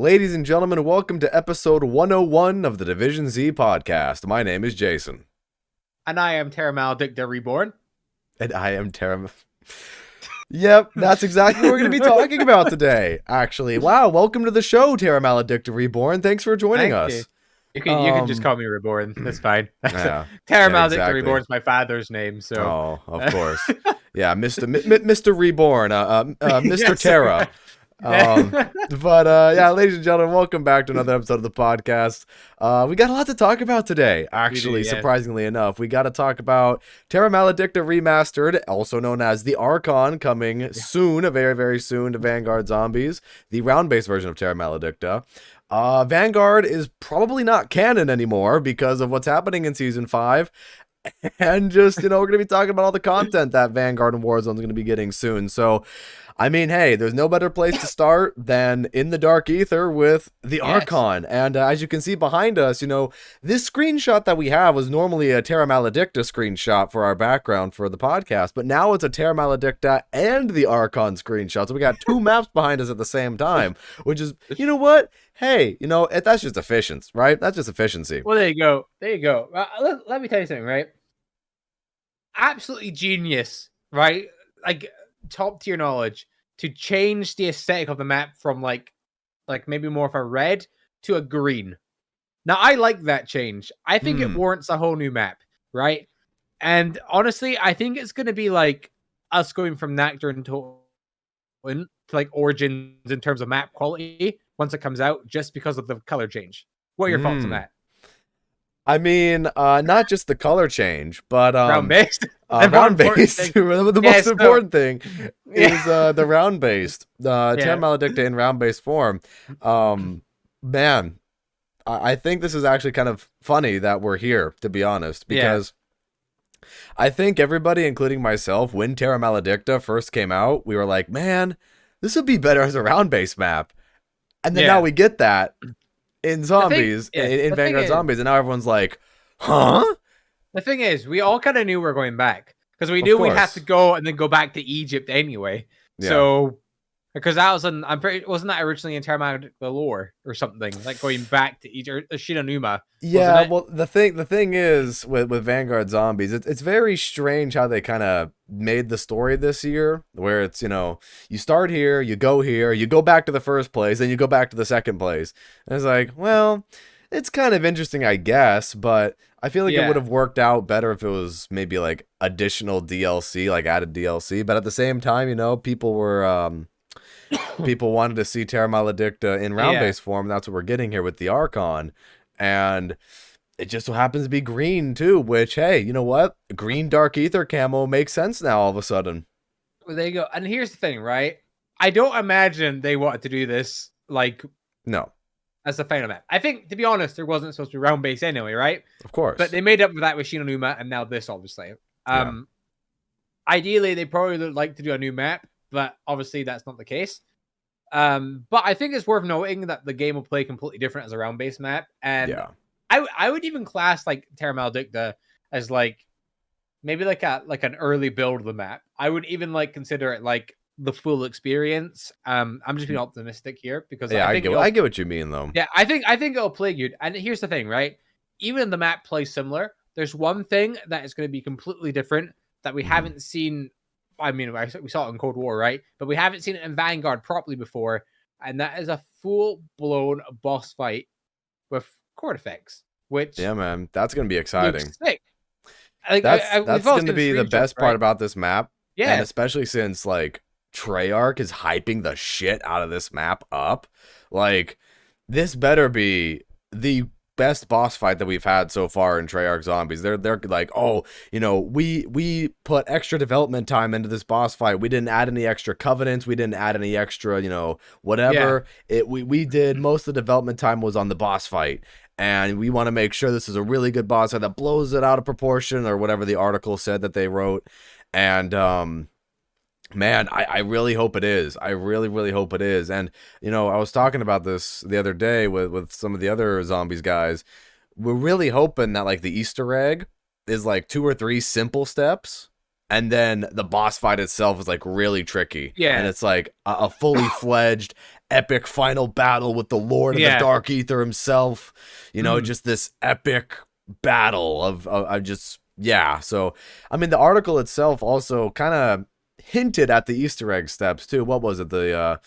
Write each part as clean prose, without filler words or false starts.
Ladies and gentlemen, welcome to episode 101 of the Division Z podcast. My name is Jason. And I am Terra Maledicta Reborn. And I am Terra... Yep, that's exactly what we're going to be talking about today, actually. Wow, welcome to the show, Terra Maledicta Reborn. Thanks for joining us. You can just call me Reborn. That's fine. Yeah, Terra Maledicta exactly. Reborn is my father's name, so... Oh, of course. Yeah, Mr. Reborn, Mr. Yes. Terra. Yeah, ladies and gentlemen, welcome back to another episode of the podcast. We got a lot to talk about today, actually, surprisingly enough. We got to talk about Terra Maledicta Remastered, also known as the Archon, coming soon, very, very soon to Vanguard Zombies, the round-based version of Terra Maledicta. Vanguard is probably not canon anymore because of what's happening in Season 5. And just, we're going to be talking about all the content that Vanguard and Warzone is going to be getting soon. So, I mean, hey, there's no better place to start than in the Dark Ether with the Archon. And as you can see behind us, this screenshot that we have was normally a Terra Maledicta screenshot for our background for the podcast. But now it's a Terra Maledicta and the Archon screenshot. So we got two maps behind us at the same time, which is, you know what? Hey, that's just efficiency, right? That's just efficiency. Well, there you go. There you go. Let me tell you something, right? Absolutely genius, right? Like top tier knowledge to change the aesthetic of the map from like maybe more of a red to a green. Now I like that change. I think it warrants a whole new map, right? And honestly, I think it's going to be like us going from Nectar to like Origins in terms of map quality once it comes out, just because of the color change. What are your thoughts on that? I mean, not just the color change, but round-based. Round-based. The most important thing is the round-based. Terra Maledicta in round-based form. Man, I think this is actually kind of funny that we're here, to be honest, because I think everybody, including myself, when Terra Maledicta first came out, we were like, man, this would be better as a round-based map. And then now we get that in Zombies, in Vanguard Zombies, and now everyone's like, huh? The thing is, we all kind of knew we were going back, because we knew we'd have to go and then go back to Egypt anyway. Yeah. So, because that was wasn't that originally in Terra Maledicta lore or something, like going back to Egypt, Shinonuma? Yeah, well, the thing is with Vanguard Zombies, it's very strange how they kind of made the story this year, where it's, you start here, you go back to the first place, then you go back to the second place. And it's like, well, it's kind of interesting, I guess, but I feel like it would have worked out better if it was maybe like additional DLC, like added DLC. But at the same time, people were people wanted to see Terra Maledicta in round-based form. That's what we're getting here with the Archon. And it just so happens to be green too, which, hey, you know what? Green Dark Ether camo makes sense now all of a sudden. Well, there you go. And here's the thing, right? I don't imagine they wanted to do this, no, as the final map. I think, to be honest, there wasn't supposed to be round-based anyway, right? Of course. But they made up for that with Shinonuma, and now this, obviously. Ideally, they probably would like to do a new map, but obviously that's not the case. But I think it's worth noting that the game will play completely different as a round-based map, and I would even class like Terra Maledicta as maybe an early build of the map. I would even consider it like the full experience. I'm just being optimistic here because I get what you mean though. Yeah, I think it'll play good. And here's the thing, right? Even if the map plays similar, there's one thing that is going to be completely different that we haven't seen. I mean, we saw it in Cold War, right? But we haven't seen it in Vanguard properly before, and that is a full-blown boss fight with chord effects. Which man, that's gonna be exciting. Sick. That's gonna be the best part about this map. Yeah, and especially since Treyarch is hyping the shit out of this map up. This better be the best boss fight that we've had so far in Treyarch Zombies. They're like, oh, we put extra development time into this boss fight. We didn't add any extra covenants. We didn't add any extra, whatever. We did most of the development time was on the boss fight. And we want to make sure this is a really good boss fight that blows it out of proportion or whatever the article said that they wrote. And, man, I really hope it is. I really, really hope it is. And, I was talking about this the other day with some of the other Zombies guys. We're really hoping that, the Easter egg is, 2 or 3 simple steps. And then the boss fight itself is, really tricky. Yeah. And it's, a fully fledged epic final battle with the Lord of the Dark Ether himself. You know, just this epic battle of just, yeah. So, I mean, the article itself also kind of hinted at the Easter egg steps too. What was it? The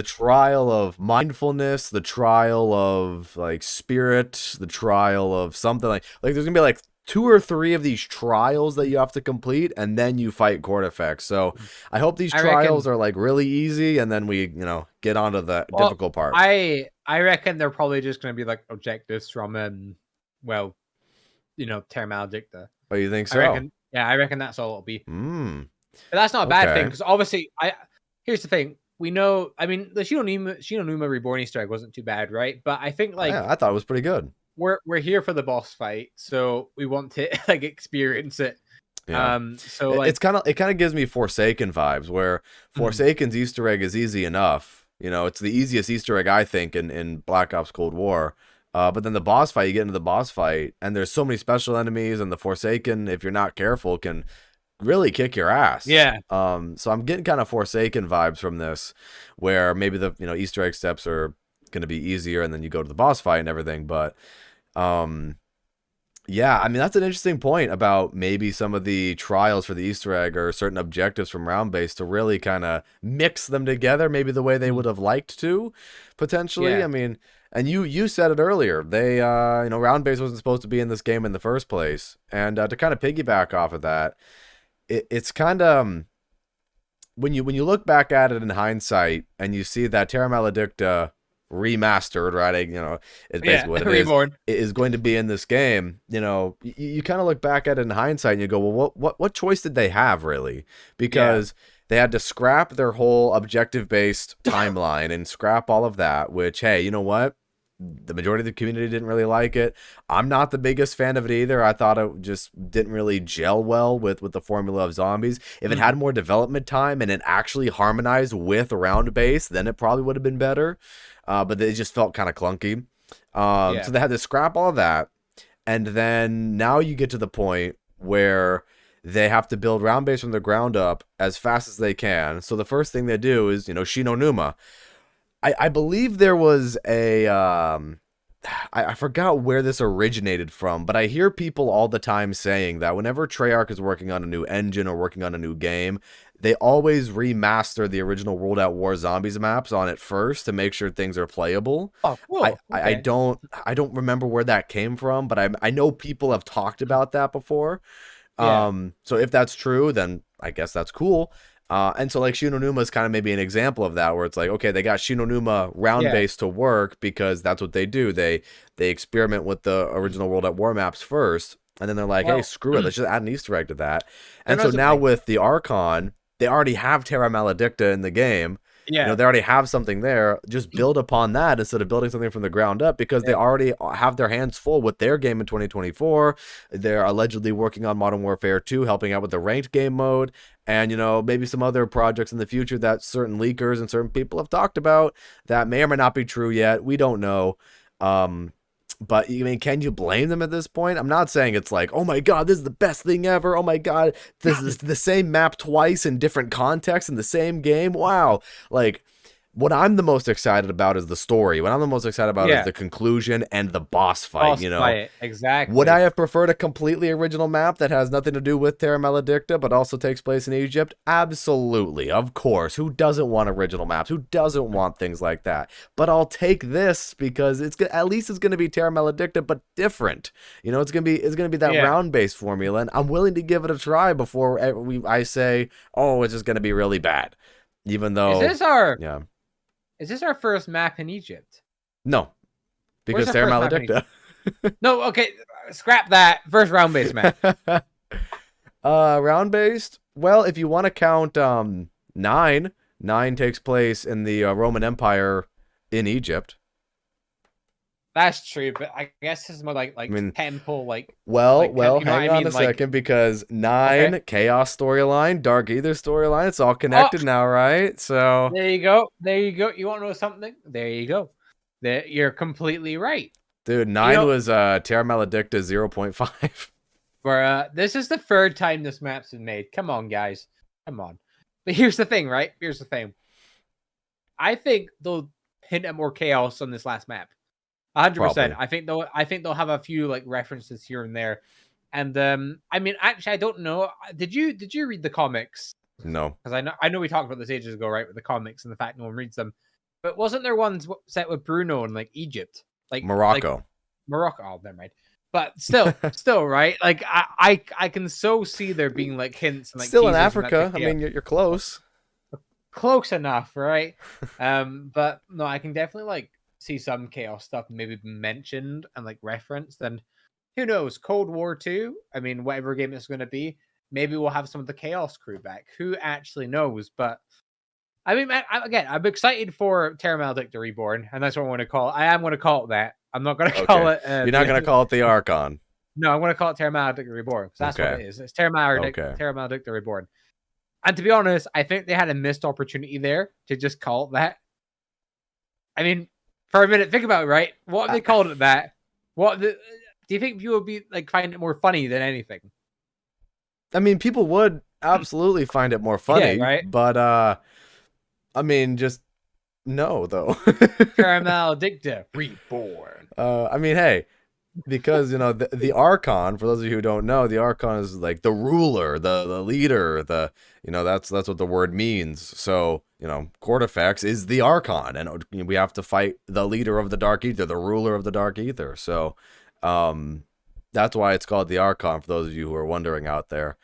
trial of mindfulness, the trial of like spirit, the trial of something like there's gonna be like 2 or 3 of these trials that you have to complete, and then you fight Cortifex. So I hope these trials are like really easy, and then we, you know, get onto the difficult part. I reckon they're probably just going to be like objectives from, well, you know, Terra Maledicta. Oh, you think so? I reckon that's all it'll be. But that's not a bad thing, because obviously, here's the thing. We know, I mean, the Shinonuma Reborn Easter egg wasn't too bad, right? But I think like I thought it was pretty good. We're here for the boss fight, so we want to like experience it. Yeah. So like, it kind of gives me Forsaken vibes, where Forsaken's Easter egg is easy enough. You know, it's the easiest Easter egg, I think, in Black Ops Cold War. But then the boss fight, you get into the boss fight, and there's so many special enemies, and the Forsaken, if you're not careful, can really kick your ass. Yeah. So I'm getting kind of Forsaken vibes from this, where maybe the, you know, Easter egg steps are going to be easier, and then you go to the boss fight and everything. But yeah, I mean, that's an interesting point about maybe some of the trials for the Easter egg or certain objectives from round base to really kind of mix them together, maybe the way they would have liked to, potentially. Yeah. I mean, and you said it earlier, they you know, round base wasn't supposed to be in this game in the first place, and to kind of piggyback off of that, it's kind of when you look back at it in hindsight and you see that Terra Maledicta remastered, right? You know, it's basically what it Reborn. is going to be in this game. You know, you kind of look back at it in hindsight and you go, well, what choice did they have, really? Because they had to scrap their whole objective-based timeline and scrap all of that, which, hey, you know what? The majority of the community didn't really like it. I'm not the biggest fan of it either. I thought it just didn't really gel well with the formula of zombies. If it had more development time and it actually harmonized with round base, then it probably would have been better. But it just felt kind of clunky. So they had to scrap all of that. And then now you get to the point where they have to build round base from the ground up as fast as they can. So the first thing they do is, you know, Shinonuma. I believe there was a I forgot where this originated from, but I hear people all the time saying that whenever Treyarch is working on a new engine or working on a new game, they always remaster the original World at War Zombies maps on it first to make sure things are playable. Oh, cool. I don't remember where that came from, but I know people have talked about that before. So if that's true, then I guess that's cool. And so like Shinonuma is kind of maybe an example of that, where it's like, okay, they got Shinonuma round base to work because that's what they do. They experiment with the original World at War maps first, and then they're like, hey, screw it, let's just add an Easter egg to that. And so now with the Archon, they already have Terra Maledicta in the game. Yeah, you know, they already have something there. Just build upon that instead of building something from the ground up, because they already have their hands full with their game in 2024. They're allegedly working on Modern Warfare 2, helping out with the ranked game mode, and, you know, maybe some other projects in the future that certain leakers and certain people have talked about that may or may not be true yet. We don't know. But, I mean, can you blame them at this point? I'm not saying it's like, oh my god, this is the best thing ever. Oh my god, this is the same map twice in different contexts in the same game. Wow. Like, what I'm the most excited about is the story. What I'm the most excited about is the conclusion and the boss fight, you know? Exactly. Would I have preferred a completely original map that has nothing to do with Terra Maledicta, but also takes place in Egypt? Absolutely. Of course. Who doesn't want original maps? Who doesn't want things like that? But I'll take this because at least it's going to be Terra Maledicta, but different. You know, it's going to be that round-based formula, and I'm willing to give it a try before I say, oh, it's just going to be really bad. Even though... Is this our first map in Egypt? No, because Terra Maledicta. No, okay, scrap that. First round-based map. Round-based? Well, if you want to count 9 takes place in the Roman Empire in Egypt. That's true, but I guess it's more like I mean, temple, like... Well, hang on a second, because 9, Chaos storyline, Dark Ether storyline, it's all connected now, right? So... There you go. You want to know something? There you go. You're completely right. Dude, 9 was Terra Maledicta 0.5. Where this is the third time this map's been made. Come on, guys. Come on. But here's the thing, right? Here's the thing. I think they'll hint at more chaos on this last map. 100%. I think they'll have a few like references here and there. And I mean, actually, I don't know. Did you read the comics? No, because I know we talked about this ages ago, right? With the comics and the fact no one reads them. But wasn't there ones set with Bruno in like Egypt, like Morocco? Morocco. Oh, never mind. But still, right? Like I can so see there being like hints and like still in Africa. I mean, you're close. Close enough, right? But no, I can definitely like see some chaos stuff maybe mentioned and like referenced. And who knows? Cold War 2. I mean, whatever game it's going to be, maybe we'll have some of the Chaos crew back. Who actually knows? But I mean, I'm excited for Terra Maledicta Reborn, and that's what I want to call it. I am going to call it that. I'm not going to call it. You're not going to call it the Archon. No, I'm going to call it Terra Maledicta Reborn, because that's what it is. It's Terra Maledicta Reborn. And to be honest, I think they had a missed opportunity there to just call it that. I mean, for a minute, think about it, right? What if they called it that? Do you think people would be like find it more funny than anything? I mean, people would absolutely find it more funny, right? But I mean, just no, though. Terra Maledicta Reborn. I mean, hey, because the Archon, for those of you who don't know, the Archon is like the ruler, the leader, that's what the word means. So Cortifex is the Archon, and we have to fight the leader of the Dark Ether, the ruler of the Dark Ether. So that's why it's called the Archon, for those of you who are wondering out there.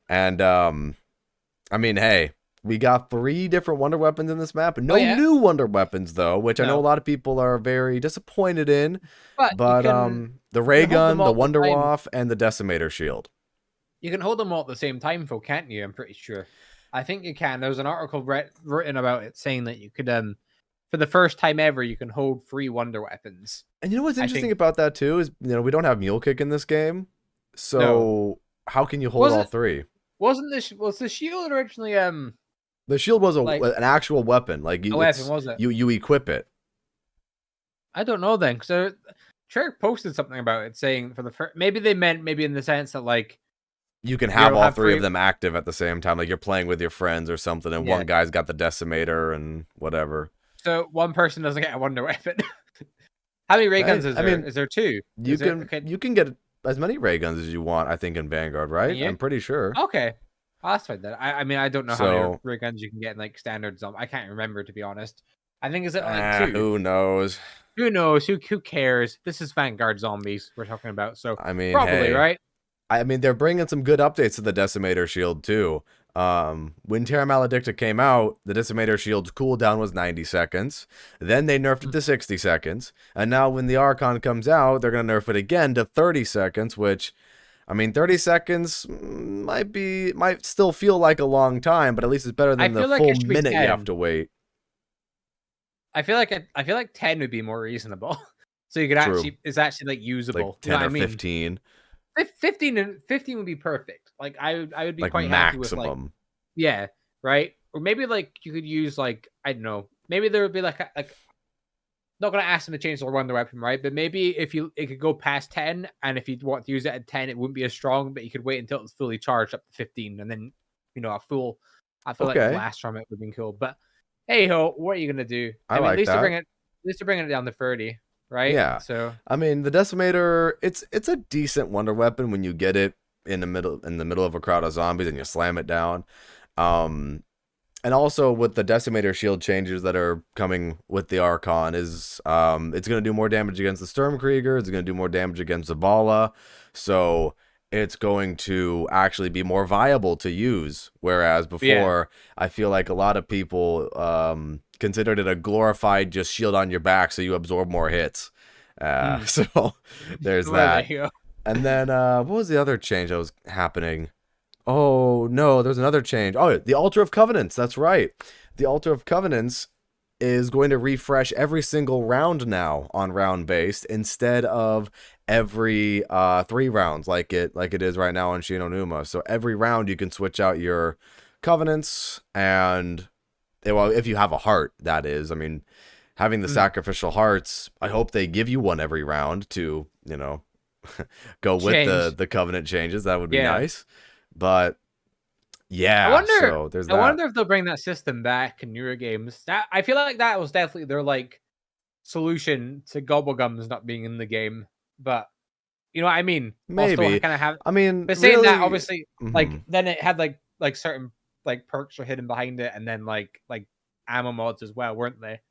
And I mean, hey, we got 3 different wonder weapons in this map. No new wonder weapons, though, which I know a lot of people are very disappointed in. But the ray gun, the Wonder Waff, and the Decimator Shield. You can hold them all at the same time, though, can't you? I'm pretty sure. I think you can. There was an article written about it saying that you could, for the first time ever, you can hold 3 wonder weapons. And you know what's interesting about that, too, is we don't have Mule Kick in this game. So how can you hold all 3? Was the shield originally the shield was an actual weapon. Like a weapon, was it? You equip it. I don't know then, because Treyarch posted something about it saying for the first. Maybe they meant in the sense that like you can have all 3 of them active at the same time, like you're playing with your friends or something, and one guy's got the Decimator and whatever. So one person doesn't get a wonder weapon. How many ray guns is there? I mean, is there 2? You can get as many ray guns as you want, I think, in Vanguard, right? I'm pretty sure. Okay. That's fine then. I mean, I don't know how many ray guns you can get in like standard zombie. I can't remember, to be honest. I think is it like 2? Who knows? Who knows? Who cares? This is Vanguard zombies we're talking about. So I mean, probably right. I mean, they're bringing some good updates to the Decimator Shield too. When Terra Maledicta came out, the Decimator Shield's cooldown was 90 seconds. Then they nerfed it to 60 seconds. And now when the Archon comes out, they're going to nerf it again to 30 seconds, which, I mean, 30 seconds might still feel like a long time, but at least it's better than the full minute you have to wait. I feel like 10 would be more reasonable. So you could it's actually like usable. Like 10 or 15. 15 would be perfect. Like I would be like quite happy with like right? Or maybe like you could use like, I don't know, maybe there would be like not gonna ask them to change the wonder weapon, right? But maybe it could go past 10, and if you want to use it at 10, it wouldn't be as strong, but you could wait until it's fully charged up to 15, and then I feel like the blast from it would be cool. But hey ho, what are you gonna do? I mean, at least they're bringing it down to 30. Right? Yeah. So I mean, the Decimator, it's a decent wonder weapon when you get it in the middle of a crowd of zombies and you slam it down. And also with the Decimator Shield changes that are coming with the Archon is it's going to do more damage against the Sturmkrieger, it's going to do more damage against Zavala. So it's going to actually be more viable to use, whereas before I feel like a lot of people considered it a glorified just shield on your back so you absorb more hits. So there's that. And then what was the other change that was happening? Oh no, there's another change. Oh, the Altar of Covenants. That's right. The Altar of Covenants is going to refresh every single round now on round based instead of every 3 rounds like it is right now on Shin Onuma. So every round you can switch out your covenants, and well, if you have a heart, that is. I mean, having the sacrificial hearts, I hope they give you one every round to, go with the covenant changes. That would be nice. But Yeah, so there's I that. wonder if they'll bring that system back in newer games. That I feel like that was definitely their like solution to Gobblegums not being in the game. But you know what I mean? While still Maybe. kind of have, I mean, but saying that, really. obviously, like Mhm. then it had like certain like perks were hidden behind it, and then like ammo mods as well, weren't they?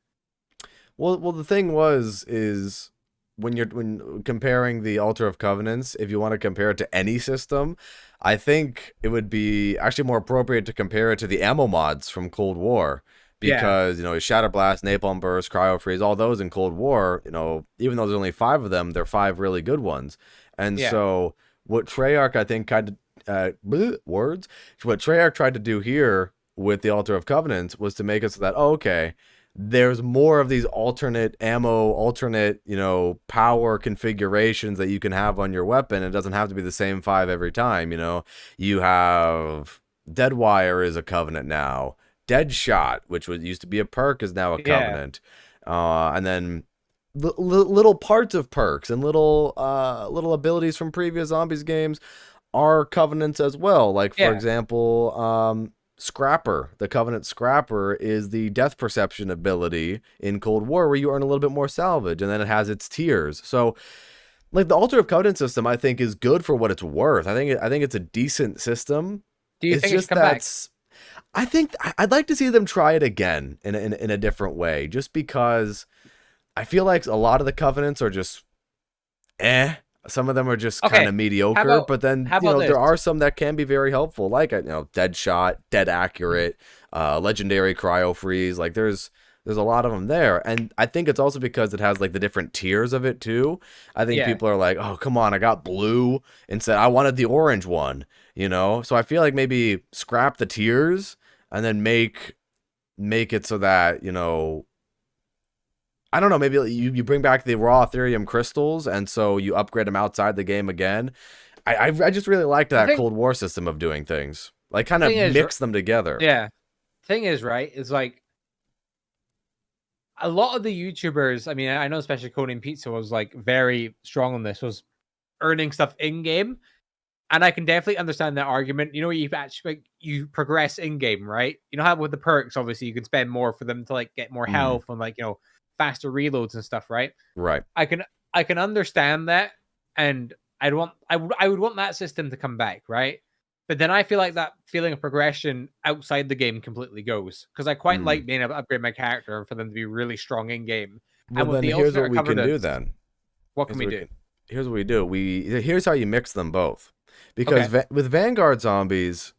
Well, the thing is when comparing the Altar of Covenants, if you want to compare it to any system, I think it would be actually more appropriate to compare it to the ammo mods from Cold War. Yeah, Because, Shatter Blast, Napalm Burst, Cryo Freeze, all those in Cold War, even though there's only 5 of them, they're 5 really good ones. And yeah, so what Treyarch, I think, kind of, words, what Treyarch tried to do here with the Altar of Covenants was to make it so that, oh, okay, there's more of these alternate ammo, alternate, power configurations that you can have on your weapon. It doesn't have to be the same 5 every time, You have Deadwire is a covenant now. Deadshot, which used to be a perk, is now a yeah, covenant. And then little parts of perks and little abilities from previous zombies games are covenants as well. Like, for yeah, example, Scrapper, the Covenant Scrapper, is the death perception ability in Cold War where you earn a little bit more salvage, and then it has its tiers. So, like, the Altar of Covenant system, I think, is good for what it's worth. I think it's a decent system. Do you It's think it should just come back? I think I'd like to see them try it again in a different way, just because I feel like a lot of the Covenants are just eh. Some of them are just kind Okay, of how mediocre, about but then how about this? there are some that can be very helpful, like Dead Shot, Dead Accurate, Legendary Cryo Freeze. Like there's a lot of them there, and I think it's also because it has like the different tiers of it too. I think Yeah, people are like, oh come on, I got blue instead. I wanted the orange one, So I feel like maybe scrap the tiers and then make it so that I don't know, maybe you bring back the raw Ethereum crystals, and so you upgrade them outside the game again. I just really liked the that thing Cold War system of doing things. Like, kind of thing is, mix them together. yeah, thing is, right, is like a lot of the YouTubers. I mean, I know especially Conan Pizza was like very strong on this. Was earning stuff in game, and I can definitely understand that argument. You know, you actually you progress in game, right? You know how with the perks, obviously, you can spend more for them to like get more Mm, health and faster reloads and stuff, right? right. I can understand that, and I would want that system to come back, right? But then I feel like that feeling of progression outside the game completely goes because I quite Mm. like being able to upgrade my character and for them to be really strong in game. Well, And with then the here's alternate what we can do. covenants, Then what can here's we what we do? can. Here's what we do. Here's how you mix them both, because Okay, with Vanguard zombies,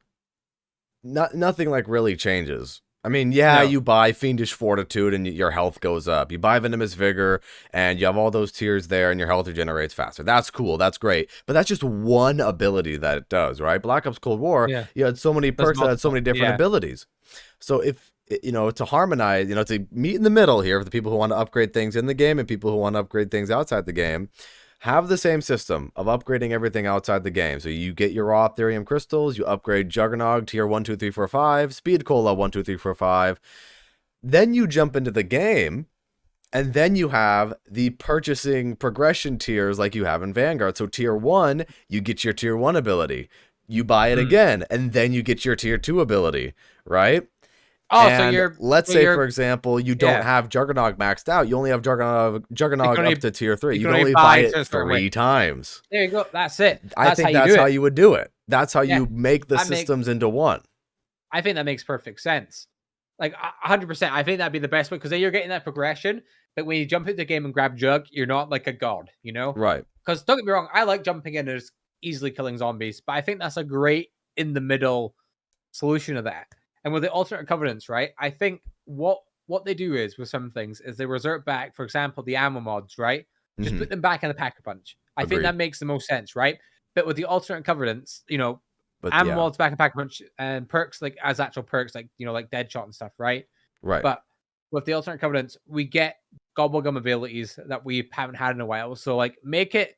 nothing like really changes. I mean, yeah, no, you buy Fiendish Fortitude and your health goes up. You buy Venomous Vigor and you have all those tiers there and your health regenerates faster. That's cool. That's great. But that's just one ability that it does, right? Black Ops Cold War, yeah, you had so many there's perks that had so multiple, many different yeah, abilities. So if, to harmonize, to meet in the middle here for the people who want to upgrade things in the game and people who want to upgrade things outside the game, have the same system of upgrading everything outside the game. So you get your raw Ethereum crystals, you upgrade Juggernog tier 1, 2, 3, 4, 5, Speed Cola 1, 2, 3, 4, 5. Then you jump into the game, and then you have the purchasing progression tiers like you have in Vanguard. So tier 1, you get your tier 1 ability. You buy it mm. again, and then you get your tier 2 ability, right? Oh, And let's so say, for you're example, you don't yeah, have Juggernog maxed out. You only have you Juggernog can up only to tier 3. you You can can only only buy buy it it a certain way. 3 times. There you go. That's it. I That's how think you that's do how it. you would do it. That's how Yeah, you make the that makes. systems into one. I think that makes perfect sense. Like 100%. I think that'd be the best way because then you're getting that progression. But when you jump into the game and grab Jug, you're not like a god, you know? Right. Because don't get me wrong, I like jumping in and just easily killing zombies, but I think that's a great in the middle solution of that. And with the alternate covenants, right? I think what they do is with some things is they revert back, for example, the ammo mods, right? Just Mm-hmm. put them back in the pack a punch. I think that Agreed. makes the most sense, right? But with the alternate covenants, But ammo yeah. mods back in pack a punch and perks like as actual perks, like like Deadshot and stuff, right? Right. But with the alternate covenants, we get gobblegum abilities that we haven't had in a while. So like make it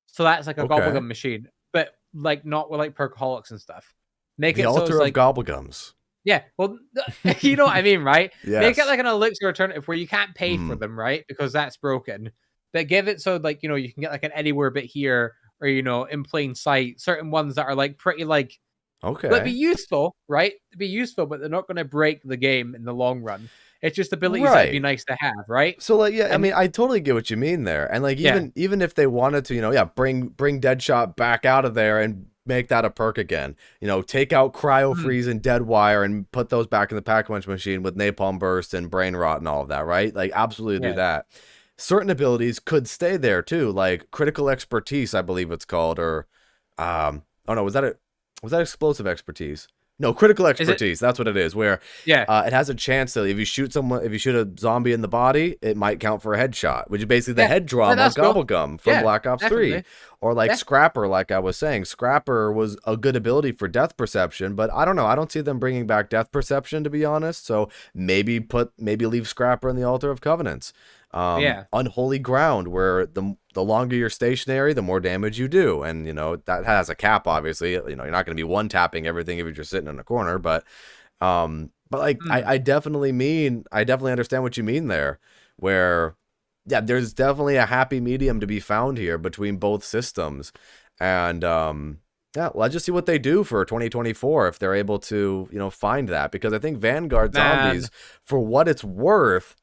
so that's like a Okay. gobblegum machine, but like not with like perkaholics and stuff. Make The it so it's altar of like gobblegums. yeah, well, you know what I mean, right? Make it Yes. like an elixir alternative where you can't pay for Mm. them, right? Because that's broken. But give it so like you can get like an anywhere bit here, or in plain sight. Certain ones that are like pretty like Okay. They'll be useful, right? They'll be useful, but they're not going to break the game in the long run. It's just abilities that'd be nice to have, right? So like, yeah, I mean, I totally get what you mean there, and like even if they wanted to, bring Deadshot back out of there and make that a perk again, take out Cryo Freeze and Dead Wire and put those back in the Pack Punch machine with Napalm Burst and Brain Rot and all of that, right? Like, absolutely do that. Certain abilities could stay there too, like Critical Expertise, I believe it's called, or oh no, was that Explosive Expertise? No, Critical Expertise. That's what it is. Where it has a chance that if you shoot a zombie in the body, it might count for a headshot, which is basically the head drum of Gobblegum from Black Ops 3. Or like Scrapper, like I was saying. Scrapper was a good ability for Death Perception, but I don't know. I don't see them bringing back Death Perception, to be honest. So maybe leave Scrapper in the Altar of Covenants. Unholy Ground, where the longer you're stationary, the more damage you do, and that has a cap. Obviously, you're not going to be one tapping everything if you're just sitting in a corner. But like I definitely understand what you mean there. Where there's definitely a happy medium to be found here between both systems, and let's just see what they do for 2024 if they're able to find that, because I think Vanguard Zombies, for what it's worth,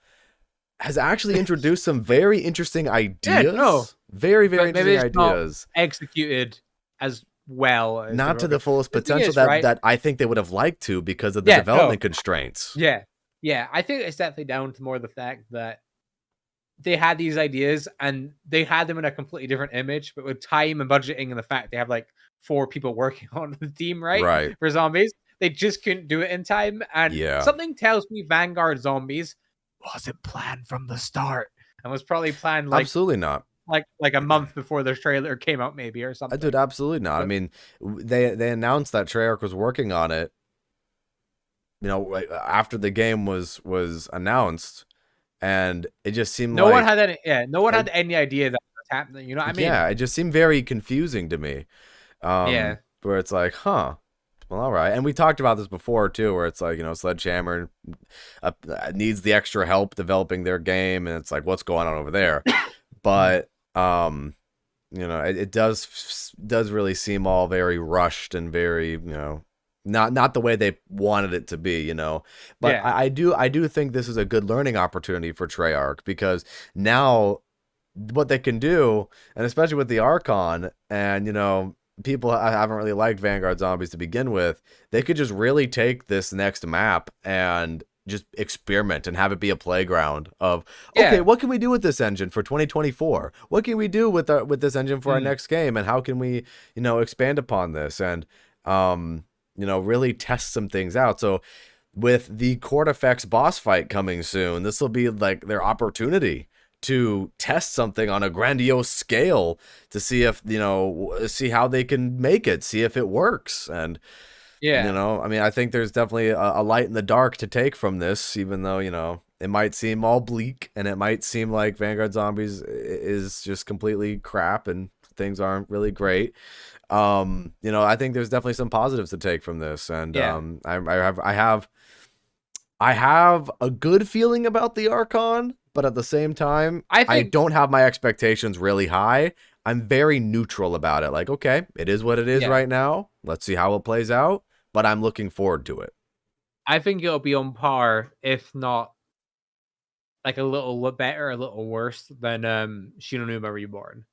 has actually introduced some very interesting ideas. Very, very interesting ideas. Not executed as well. As not to the fullest potential that I think they would have liked to, because of the development constraints. Yeah. I think it's definitely down to more the fact that they had these ideas and they had them in a completely different image, but with time and budgeting and the fact they have like 4 people working on the team, right? For Zombies, they just couldn't do it in time. And something tells me Vanguard Zombies wasn't planned from the start and was probably planned like absolutely not like a month before the trailer came out, maybe, or something. Dude, absolutely not. I mean, they announced that Treyarch was working on it after the game was announced, and it just seemed no one had any idea that was happening, you know what I mean? It just seemed very confusing to me. Where it's like, well, all right. And we talked about this before too, where it's like, Sledgehammer needs the extra help developing their game, and it's like, what's going on over there? But it does really seem all very rushed and very, not the way they wanted it to be, But I do think this is a good learning opportunity for Treyarch, because now what they can do, and especially with the Archon, and people haven't really liked Vanguard Zombies to begin with, they could just really take this next map and just experiment and have it be a playground of, okay, what can we do with this engine for 2024? What can we do with this engine for our next game? And how can we, expand upon this and, really test some things out? So with the Court Effects boss fight coming soon, this will be like their opportunity to test something on a grandiose scale to see if, see how they can make it, see if it works. And, I mean, I think there's definitely a light in the dark to take from this, even though, it might seem all bleak and it might seem like Vanguard Zombies is just completely crap and things aren't really great. I think there's definitely some positives to take from this. And I have a good feeling about the Archon, but at the same time, I don't have my expectations really high. I'm very neutral about it. Like, okay, it is what it is right now. Let's see how it plays out, but I'm looking forward to it. I think it'll be on par, if not like a little better, a little worse than Shinonuma Reborn.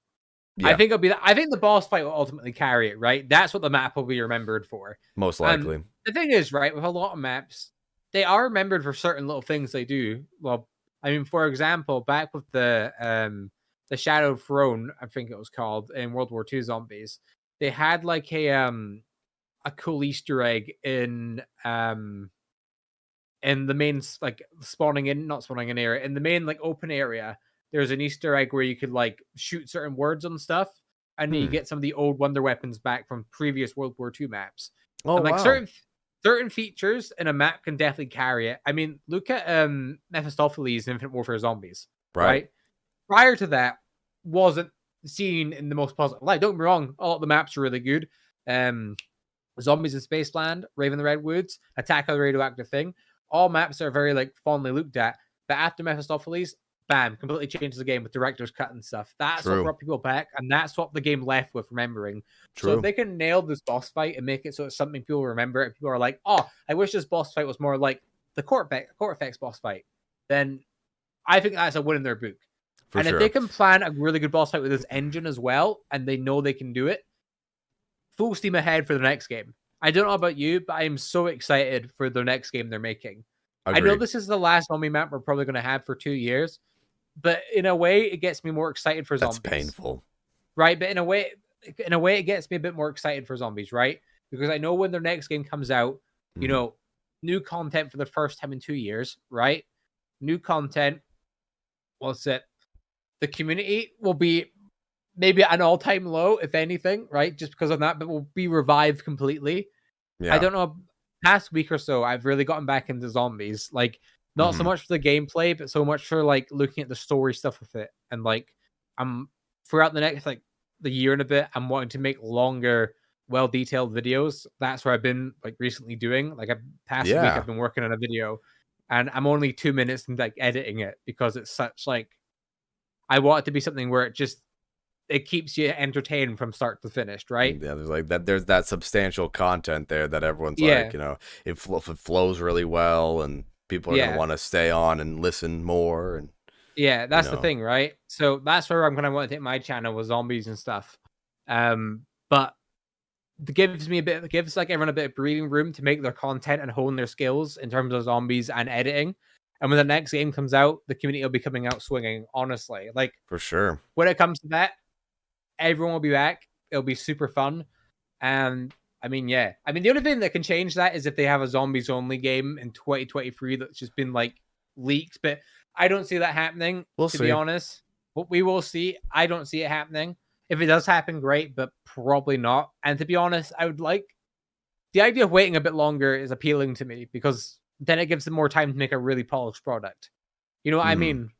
I think I think the boss fight will ultimately carry it, right? That's what the map will be remembered for. Most likely. The thing is, right, with a lot of maps, they are remembered for certain little things they do. Well, I mean, for example, back with the Shadow Throne, I think it was called, in World War II Zombies, they had like a cool Easter egg in the main, like not spawning in area, in the main like open area. There's an Easter egg where you could like shoot certain words on stuff, and you get some of the old wonder weapons back from previous World War II maps. Oh, and, like, wow. certain features in a map can definitely carry it. I mean, look at Mephistopheles in Infinite Warfare Zombies. Right? Prior to that, wasn't seen in the most positive light. Don't get me wrong, all of the maps are really good. Zombies in Spaceland, Raven the Redwoods, Attack of the Radioactive Thing. All maps are very like fondly looked at. But after Mephistopheles, bam, completely changes the game with director's cut and stuff. That's what brought people back, and that's what the game left with remembering. So if they can nail this boss fight and make it so it's something people remember, and people are like, oh, I wish this boss fight was more like the Cortex boss fight, then I think that's a win in their book. If they can plan a really good boss fight with this engine as well, and they know they can do it, full steam ahead for the next game. I don't know about you, but I am so excited for the next game they're making. Agreed. I know this is the last zombie map we're probably going to have for 2 years, but in a way, it gets me more excited for zombies. That's painful. Right? But in a way, it gets me a bit more excited for zombies, right? Because I know when their next game comes out, you know, new content for the first time in 2 years, right? New content. What's it? The community will be maybe at an all-time low, if anything, right? Just because of that, but will be revived completely. Yeah. I don't know. Past week or so, I've really gotten back into zombies. Like, not so much for the gameplay, but so much for like looking at the story stuff with it. And like, I'm throughout the next like the year and a bit, I'm wanting to make longer, well-detailed videos. That's where I've been like recently doing. Like, past week, I've been working on a video, and I'm only 2 minutes into like editing it because it's such like, I want it to be something where it keeps you entertained from start to finish, right? Yeah, there's like that. There's that substantial content there that everyone's like, you know, it flows really well, and people are gonna want to stay on and listen more. And that's the thing, right? So that's where I'm gonna want to take my channel with zombies and stuff. But it gives like everyone a bit of breathing room to make their content and hone their skills in terms of zombies and editing. And when the next game comes out, the community will be coming out swinging. Honestly, like for sure. When it comes to that, everyone will be back. It'll be super fun. And I mean, the only thing that can change that is if they have a zombies only game in 2023 that's just been like leaked. But I don't see that happening, to be honest. What we will see, I don't see it happening. If it does happen, great, but probably not. And to be honest, I would like the idea of waiting a bit longer is appealing to me because then it gives them more time to make a really polished product. You know what I mean?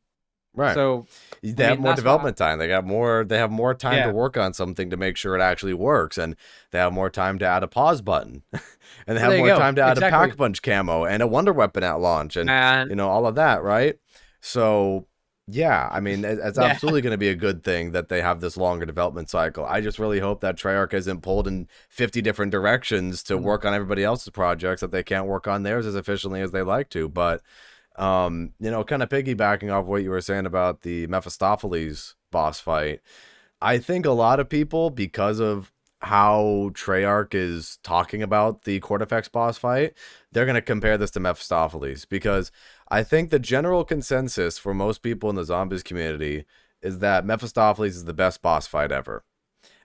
Right. So they have more development time. They have more time to work on something to make sure it actually works, and they have more time to add a pause button, and they have more time to add a pack punch camo and a wonder weapon at launch, and you know, all of that, right? So yeah, I mean, it's absolutely going to be a good thing that they have this longer development cycle. I just really hope that Treyarch isn't pulled in 50 different directions to work on everybody else's projects, that they can't work on theirs as efficiently as they like to. But you know, kind of piggybacking off what you were saying about the Mephistopheles boss fight, I think a lot of people, because of how Treyarch is talking about the Cortex boss fight, they're going to compare this to Mephistopheles, because I think the general consensus for most people in the zombies community is that Mephistopheles is the best boss fight ever.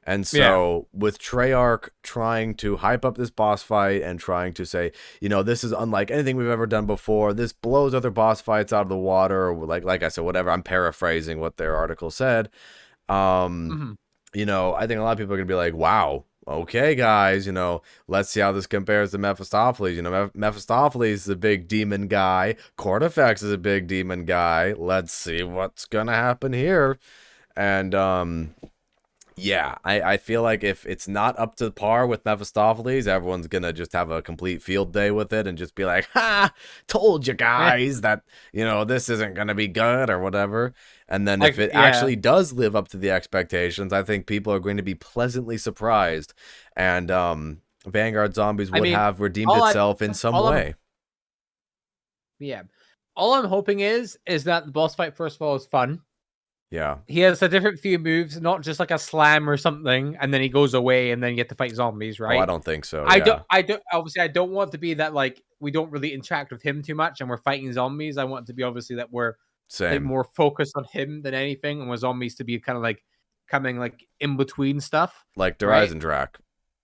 And so with Treyarch trying to hype up this boss fight and trying to say, you know, this is unlike anything we've ever done before, this blows other boss fights out of the water, or like I said, whatever, I'm paraphrasing what their article said. You know, I think a lot of people are going to be like, wow, okay, guys, you know, let's see how this compares to Mephistopheles. You know, Mephistopheles is a big demon guy. Cortex is a big demon guy. Let's see what's going to happen here. And, yeah, I feel like if it's not up to par with Mephistopheles, everyone's going to just have a complete field day with it and just be like, ha, told you guys that, you know, this isn't going to be good or whatever. And then if it actually does live up to the expectations, I think people are going to be pleasantly surprised. And Vanguard Zombies would have redeemed itself in some way. All I'm hoping is that the boss fight, first of all, is fun. Yeah. He has a different few moves, not just like a slam or something, and then he goes away and then you get to fight zombies, right? Oh, I don't think so. I don't want to be that, like, we don't really interact with him too much and we're fighting zombies. I want it to be obviously that we're more focused on him than anything, and with zombies to be kind of like coming like in between stuff. Like Der Eisendrache.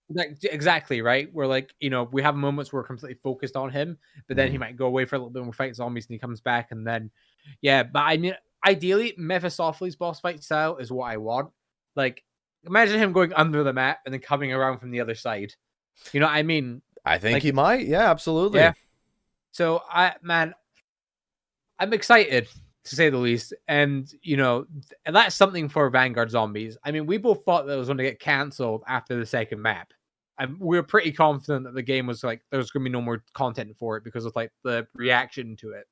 Like, exactly, right? We're like, you know, we have moments where we're completely focused on him, but then he might go away for a little bit and we're fighting zombies and he comes back, and then but I mean, ideally, Mephistopheles boss fight style is what I want. Like, imagine him going under the map and then coming around from the other side. You know what I mean? I think he might. Yeah, absolutely. Yeah. So, I'm excited, to say the least. And, you know, and that's something for Vanguard Zombies. I mean, we both thought that it was going to get cancelled after the second map. And we were pretty confident that the game was like, there was going to be no more content for it because of like the reaction to it.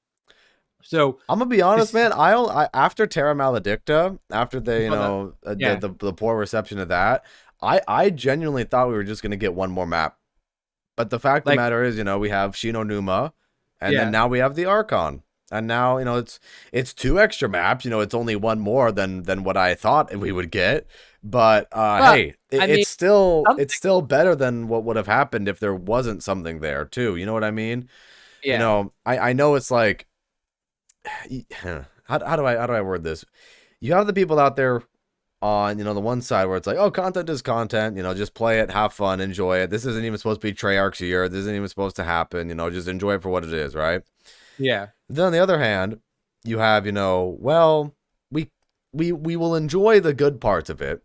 So I'm gonna be honest, man. I after Terra Maledicta, after the the poor reception of that, I genuinely thought we were just gonna get one more map. But the fact of the matter is, we have Shinonuma, and then now we have the Archon, and now it's 2 extra maps. It's only one more than what I thought we would get. But hey, it's still better than what would have happened if there wasn't something there too. You know what I mean? Yeah. I know it's like. How do I word this? You have the people out there on the one side where it's like, oh, content is content, just play it, have fun, enjoy it. This isn't even supposed to be Treyarch's year. This isn't even supposed to happen. Just enjoy it for what it is, right? Yeah. Then on the other hand, you have well, we will enjoy the good parts of it,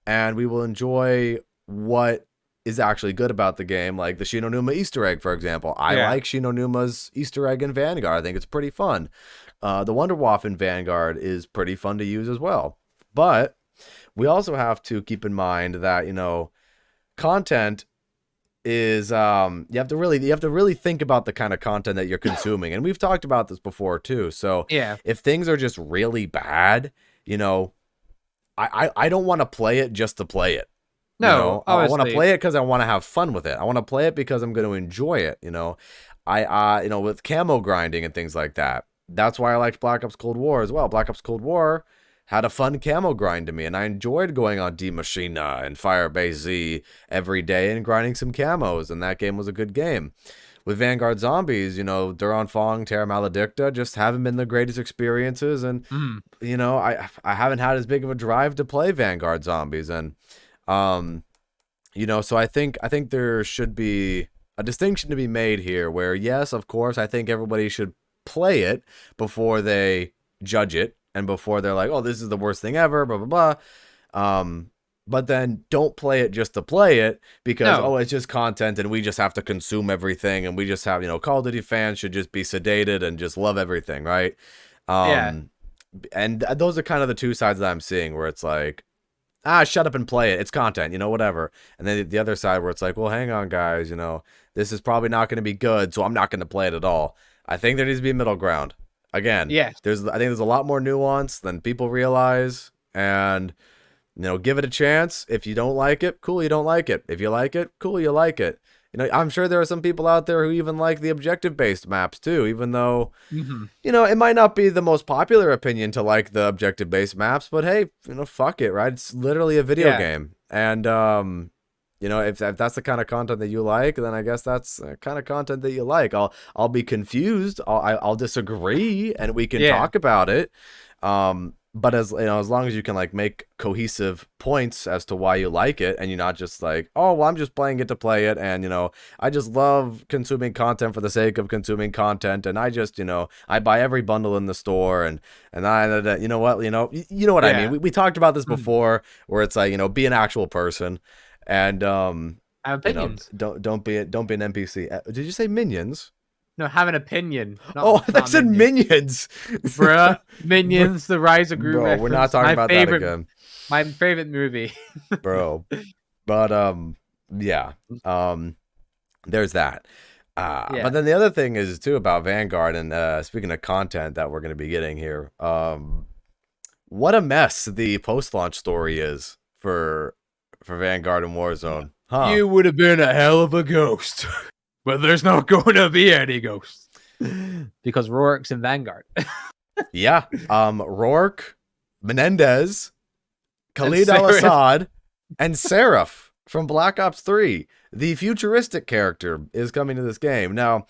and we will enjoy what is actually good about the game, like the Shinonuma Easter egg, for example. I like Shinonuma's Easter egg in Vanguard. I think it's pretty fun. The Wonderwaff in Vanguard is pretty fun to use as well. But we also have to keep in mind that, content is you have to really think about the kind of content that you're consuming. And we've talked about this before too. So if things are just really bad, I don't want to play it just to play it. No, I want to play it because I want to have fun with it. I want to play it because I'm going to enjoy it. With camo grinding and things like that. That's why I liked Black Ops Cold War as well. Black Ops Cold War had a fun camo grind to me, and I enjoyed going on Die Maschine and Firebase Z every day and grinding some camos, and that game was a good game. With Vanguard Zombies, Duran Fong, Terra Maledicta just haven't been the greatest experiences, and I haven't had as big of a drive to play Vanguard Zombies, and so I think there should be a distinction to be made here where, yes, of course, I think everybody should play it before they judge it and before they're like, oh, this is the worst thing ever, blah, blah, blah. But then don't play it just to play it because, it's just content and we just have to consume everything and we just have, Call of Duty fans should just be sedated and just love everything, right? And those are kind of the two sides that I'm seeing where it's like, shut up and play it. It's content, whatever. And then the other side where it's like, well, hang on, guys, this is probably not going to be good, so I'm not going to play it at all. I think there needs to be a middle ground. Again, I think there's a lot more nuance than people realize, and give it a chance. If you don't like it, cool, you don't like it. If you like it, cool, you like it. I'm sure there are some people out there who even like the objective-based maps too, even though, it might not be the most popular opinion to like the objective-based maps, but hey, fuck it, right? It's literally a video game. And, if that's the kind of content that you like, then I guess that's the kind of content that you like. I'll be confused. I'll disagree, and we can talk about it. But as long as you can make cohesive points as to why you like it, and you're not just like, oh, well, I'm just playing it to play it, and I just love consuming content for the sake of consuming content, and I just I buy every bundle in the store, and I you know what I mean. We talked about this before, where it's like be an actual person, and have opinions. Don't be an NPC. Did you say minions? No, have an opinion. I said minions. Bruh, Minions, The Rise of Gru. Bro, we're not talking about that again. My favorite movie. Bro. But, there's that. But then the other thing is, too, about Vanguard, and speaking of content that we're going to be getting here, what a mess the post-launch story is for Vanguard and Warzone. Huh? You would have been a hell of a ghost. But there's not going to be any ghosts. Because Rourke's in Vanguard. Yeah. Rourke, Menendez, Khalid al-Assad, and Seraph from Black Ops 3. The futuristic character is coming to this game. Now,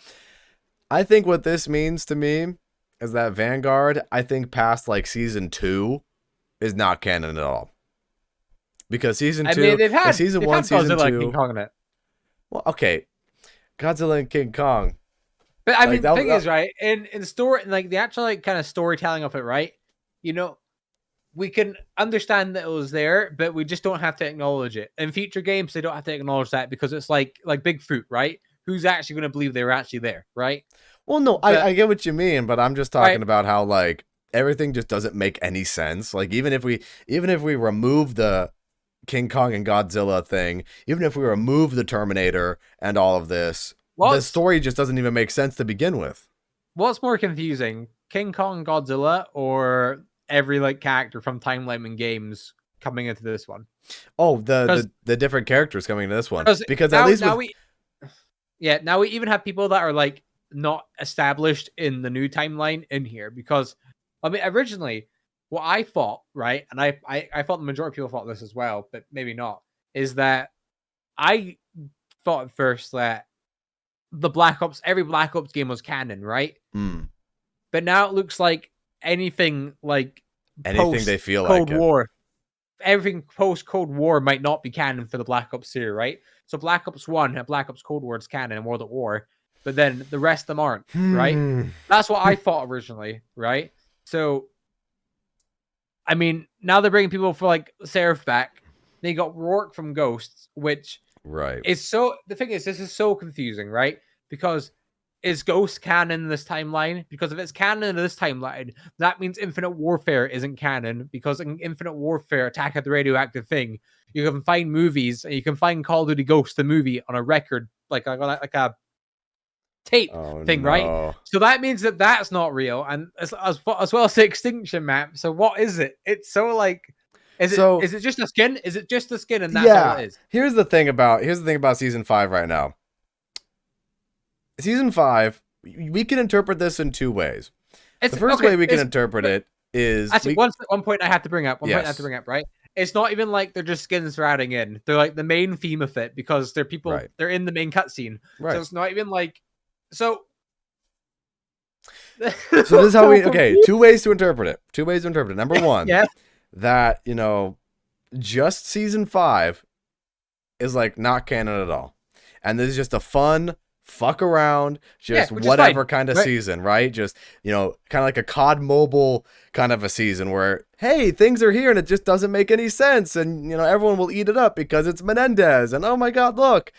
I think what this means to me is that Vanguard, I think past Season 2, is not canon at all. Because Season 2, Season 1, Season 2. King Kong in it. Well, okay. Godzilla and King Kong. But I mean, the thing is, right, in the story, the actual kind of storytelling of it, right? We can understand that it was there, but we just don't have to acknowledge it. In future games, they don't have to acknowledge that because it's like Bigfoot, right? Who's actually going to believe they were actually there, right? Well, no, I get what you mean, but I'm just talking about how everything just doesn't make any sense. Even if we remove the King Kong and Godzilla thing, even if we remove the Terminator and all of this, the story just doesn't even make sense to begin with. What's more confusing, King Kong, Godzilla, or every like character from Timeline and games coming into this one? Oh, the different characters coming into this one, because now, at least now we even have people that are like not established in the new timeline in here, because I mean originally what I thought, right, and I thought the majority of people thought this as well, but maybe not, is that I thought at first that every Black Ops game was canon, right? But now it looks like anything they feel Cold like War, everything post Cold War might not be canon for the Black Ops series, right? So Black Ops 1 and Black Ops Cold War is canon and World at War, but then the rest of them aren't, right? That's what I thought originally, right? So, I mean, now they're bringing people for like Seraph back. They got Rourke from Ghosts, which is so. The thing is, this is so confusing, right? Because is Ghost canon in this timeline? Because if it's canon in this timeline, that means Infinite Warfare isn't canon, because in Infinite Warfare, Attack of the Radioactive Thing, you can find movies, and you can find Call of Duty Ghost, the movie, on a record, like a tape thing, right? So that means that that's not real, and as well as the Extinction map. So what is it? It's so like, is it just a skin? Is it just a skin, and that's all it is? Here's the thing about Season 5 right now. Season 5, we can interpret this in two ways. The first way we can interpret it is... Actually, one point I have to bring up. Right? It's not even like they're just skins they're adding in. They're like the main theme of it, because they're people... They're in the main cutscene. Right. So it's not even like... So this is how we... Okay, two ways to interpret it. Number one, that, just Season 5 is like not canon at all. And this is just a fun... fuck around, just whatever kind of season, right? Just, kind of like a COD Mobile kind of a season where, hey, things are here and it just doesn't make any sense. And, everyone will eat it up because it's Menendez. And, oh my God, look,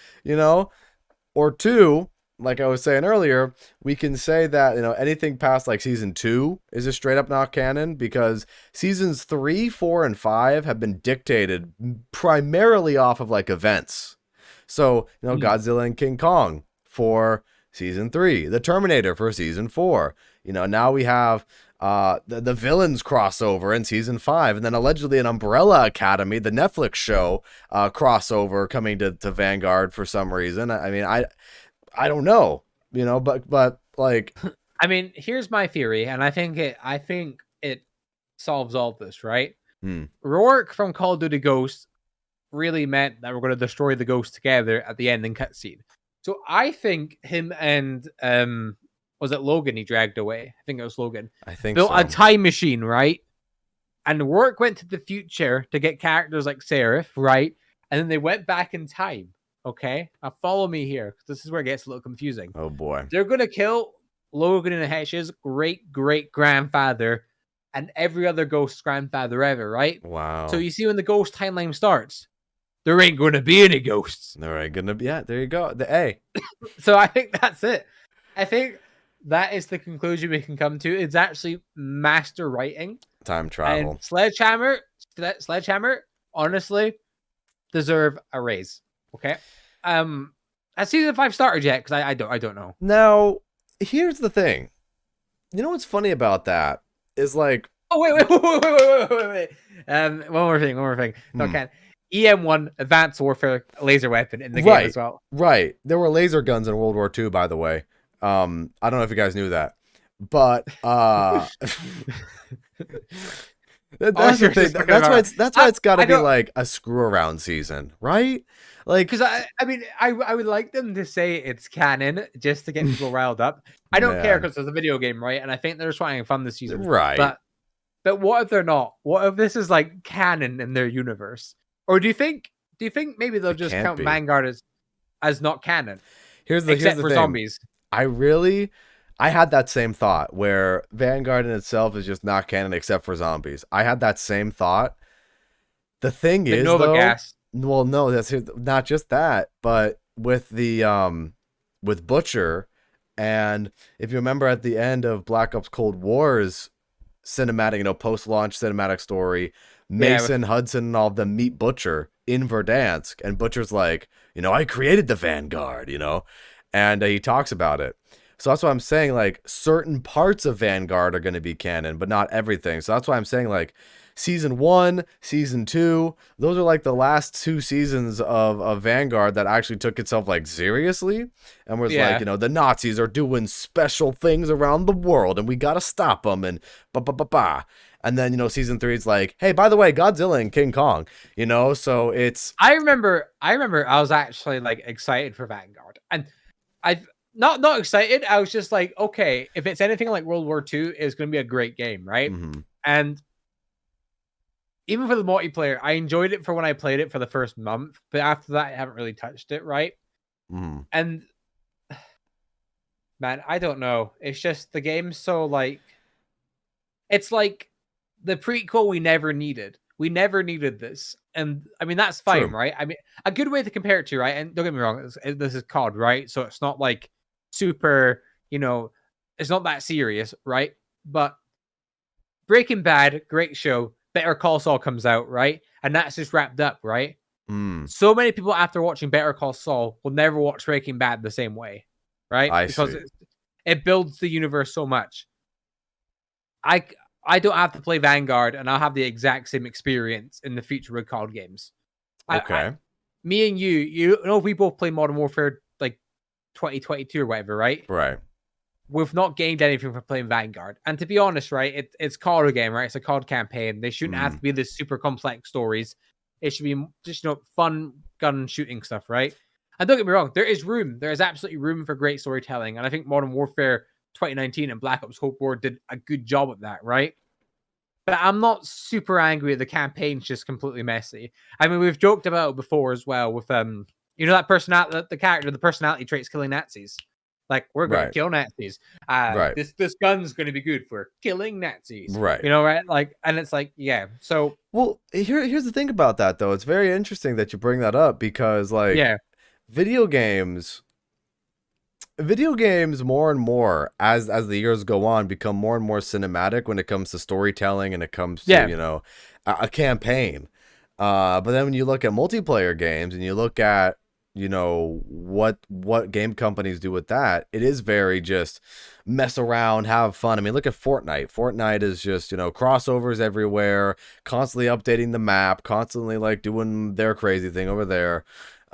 Or two, like I was saying earlier, we can say that, anything past like Season 2 is just straight up not canon, because Seasons 3, 4, and 5 have been dictated primarily off of like events. So, Godzilla and King Kong for Season 3, the Terminator for Season 4. Now we have the Villains crossover in Season 5, and then allegedly an Umbrella Academy, the Netflix show, crossover coming to Vanguard for some reason. I mean, I don't know, but like, I mean, here's my theory, and I think it solves all this, right? Rourke from Call of Duty Ghosts really meant that we're going to destroy the ghosts together at the ending cutscene. So I think him and was it Logan he dragged away? I think it was Logan. I think built a time machine, right? And Rourke went to the future to get characters like Seraph, right? And then they went back in time. Okay, now follow me here, because this is where it gets a little confusing. Oh boy, they're gonna kill Logan and Hesh's great grandfather and every other ghost grandfather ever, right? Wow. So you see when the ghost timeline starts, there ain't going to be any ghosts. There ain't going to be. Yeah, there you go. So I think that's it. I think that is the conclusion we can come to. It's actually master writing. Time travel. And Sledgehammer, honestly, deserve a raise. Okay. Has Season 5 started yet? Because I don't know. Now, here's the thing. You know what's funny about that is like... Oh, wait. One more thing. No, Ken. EM1 Advanced Warfare laser weapon in the game as well. Right. There were laser guns in World War II, by the way. I don't know if you guys knew that. But that's the thing. That's why it's got to be like a screw around season, right? Like, because I would like them to say it's canon just to get people riled up. I don't care because it's a video game, right? And I think they're just trying fun this season, right? But what if they're not? What if this is like canon in their universe? Or do you think maybe they'll just count Vanguard as not canon? Here's the thing. Zombies. I had that same thought where Vanguard in itself is just not canon except for zombies. I had that same thought. The thing is, well, no, that's not just that, but with the with Butcher, and if you remember at the end of Black Ops Cold War's cinematic, post-launch cinematic story, Mason, Hudson, and all of them meet Butcher in Verdansk, and Butcher's like, I created the Vanguard, and he talks about it. So that's why I'm saying, like, certain parts of Vanguard are going to be canon, but not everything. So that's why I'm saying, like, season 1, season 2, those are like the last 2 seasons of Vanguard that actually took itself like seriously and was like, Yeah. you know, the Nazis are doing special things around the world and we got to stop them and ba ba ba ba. And then, you know, season 3 is like, hey, by the way, Godzilla and King Kong, you know, so it's I remember I was actually like excited for Vanguard. And I not excited. I was just like, okay, if it's anything like World War II, it's going to be a great game, right? mhm, And even for the multiplayer, I enjoyed it for when I played it for the first month, but after that, I haven't really touched it, right? mhm. And man, I don't know. It's just the game's so like, it's like the prequel we never needed. We never needed this. And I mean, that's fine, True. right? I mean, a good way to compare it to, right? And don't get me wrong, this is COD, right? So it's not like super, you know, it's not that serious, right? But Breaking Bad, great show. Better Call Saul comes out, right? And that's just wrapped up, right? Mm, So many people after watching Better Call Saul will never watch Breaking Bad the same way, right? I Because see. it builds the universe so much. I I don't have to play Vanguard, and I'll have the exact same experience in the future with COD games. I Okay. me and you know, we both play Modern Warfare like 2022 or whatever, right? Right. We've not gained anything from playing Vanguard. And to be honest, right, it's COD again, right? It's a COD campaign. They shouldn't have Mm, to be this super complex stories. It should be just, you know, fun gun shooting stuff, right? And don't get me wrong, there is room. There is absolutely room for great storytelling. And I think Modern Warfare 2019 and Black Ops Cold War did a good job at that, right? But I'm not super angry. The campaign's just completely messy. I mean, we've joked about it before as well with you know, that personality, the character, the personality traits killing Nazis. Like, we're going to right. kill Nazis. Right. This gun's going to be good for killing Nazis. Right. You know, right? Like, and it's like, yeah. So Well, here's the thing about that though. It's very interesting that you bring that up because like yeah, video games more and more as the years go on become more and more cinematic when it comes to storytelling and it comes to, yeah. you know, a campaign. But then when you look at multiplayer games and you look at, you know, what game companies do with that, it is very just mess around, have fun. I mean, look at Fortnite. Fortnite is just, you know, crossovers everywhere, constantly updating the map, constantly like doing their crazy thing over there.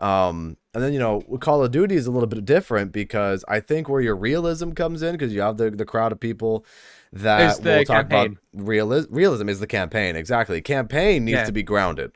And then, you know, Call of Duty is a little bit different because I think where your realism comes in, because you have the crowd of people Is that will the talk about campaign? realism is the campaign. Exactly. Campaign needs Yeah. to be grounded.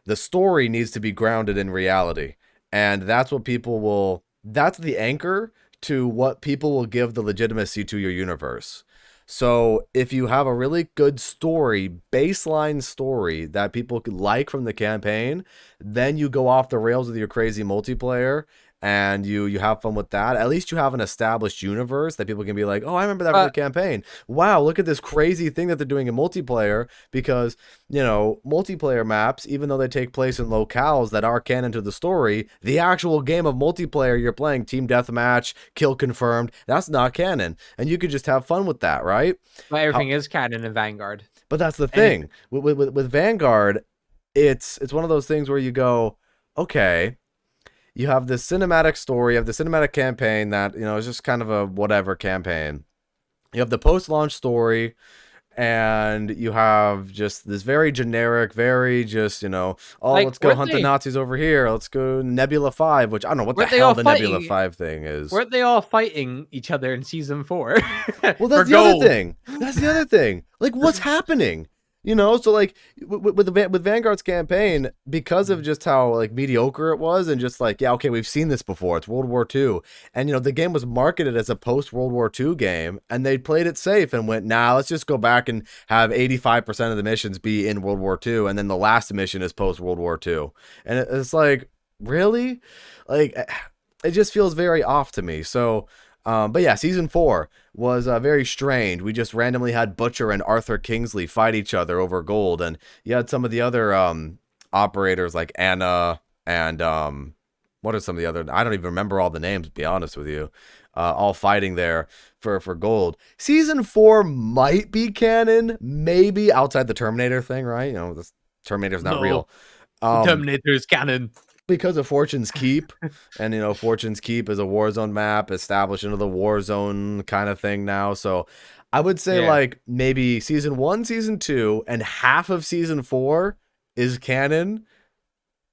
The story needs to be grounded in reality. And that's what people will, that's the anchor to what people will give the legitimacy to your universe. So if you have a really good story, baseline story that people could like from the campaign, then you go off the rails with your crazy multiplayer and you have fun with that. At least you have an established universe that people can be like, oh, I remember that from the But campaign. Wow, look at this crazy thing that they're doing in multiplayer. Because, you know, multiplayer maps, even though they take place in locales that are canon to the story, the actual game of multiplayer you're playing, team deathmatch, kill confirmed, that's not canon. And you could just have fun with that, right? everything is canon in Vanguard. But that's the And thing. With Vanguard, it's one of those things where you go, okay, you have this cinematic story, you have the cinematic campaign that, you know, is just kind of a whatever campaign. You have the post-launch story, and you have just this very generic, very just, you know, oh, like, let's go hunt the Nazis over here. Let's go Nebula 5, which I don't know what the weren't they hell all the Nebula fighting? 5 thing is. Weren't they all fighting each other in season 4 Well, for that's the other gold? thing. That's the other thing. Like, what's happening? You know, so like with Vanguard's campaign, because of just how like mediocre it was, and just like, yeah, okay, we've seen this before. It's World War II, and you know the game was marketed as a post World War II game, and they played it safe and went, nah, let's just go back and have 85% of the missions be in World War II, and then the last mission is post World War II, and it's like, really, like, it just feels very off to me. So. But yeah, season 4 was very strange. We just randomly had Butcher and Arthur Kingsley fight each other over gold, and you had some of the other operators like Anna and what are some of the other? I don't even remember all the names, to be honest with you. All fighting there for gold. Season 4 might be canon, maybe outside the Terminator thing, right? You know, this Terminator's not No, real. Terminator is canon. because of Fortune's Keep, and Fortune's Keep is a Warzone map established into the Warzone kind of thing now. So I would say like maybe season 1, season 2, and half of season 4 is canon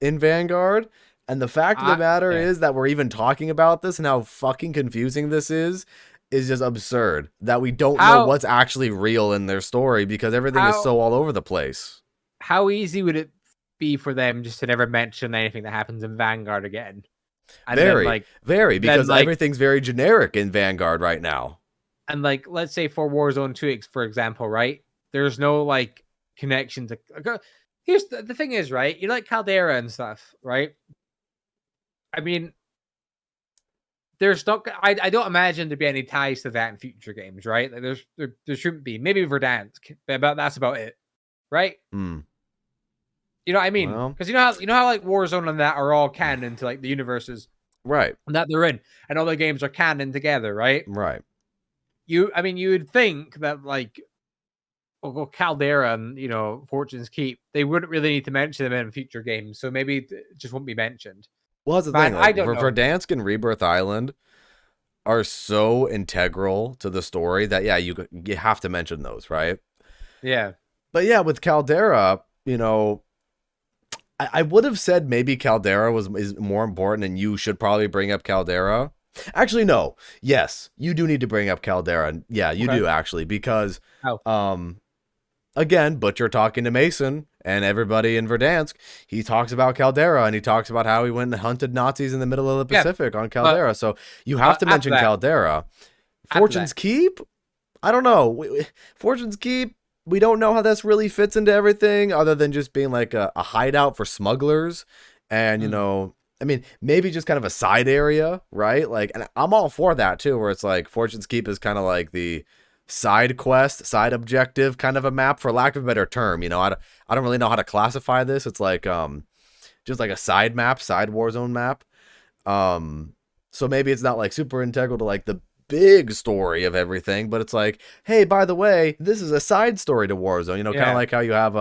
in Vanguard. And the fact of the matter is that we're even talking about this and how fucking confusing this is just absurd. That we don't know what's actually real in their story because everything is so all over the place. How easy would it be for them just to never mention anything that happens in Vanguard again? And very, because everything's very generic in Vanguard right now. And like, let's say for Warzone 2, for example, right? There's no like connection to. Here's the thing is, right? You like Caldera and stuff, right? I mean, there's not. I don't imagine there'd be any ties to that in future games, right? Like there shouldn't be. Maybe Verdansk, but that's about it, right? Mm. You know what I mean? Because you know how like Warzone and that are all canon to like the universes, right? That they're in, and all the games are canon together, right? Right. You would think that like, Caldera and Fortune's Keep, they wouldn't really need to mention them in future games, so maybe it just won't be mentioned. Well, that's the thing. Like, I don't know. Verdansk and Rebirth Island are so integral to the story that you have to mention those, right? Yeah. But yeah, with Caldera, I would have said maybe Caldera is more important, and you should probably bring up Caldera. Actually, no. Yes, you do need to bring up Caldera. Yeah, you do actually, because again, Butcher talking to Mason and everybody in Verdansk, he talks about Caldera, and he talks about how he went and hunted Nazis in the middle of the Pacific on Caldera. So you have to mention Caldera. Fortune's Keep? I don't know. Fortune's Keep, we don't know how this really fits into everything other than just being like a hideout for smugglers. And, I mean, maybe just kind of a side area, right? Like, and I'm all for that too, where it's like Fortune's Keep is kind of like the side quest, side objective kind of a map, for lack of a better term. I don't really know how to classify this. It's like just like a side map, side Warzone map. So maybe it's not like super integral to like the big story of everything, but it's like, hey, by the way, this is a side story to Warzone. Kind of like how you have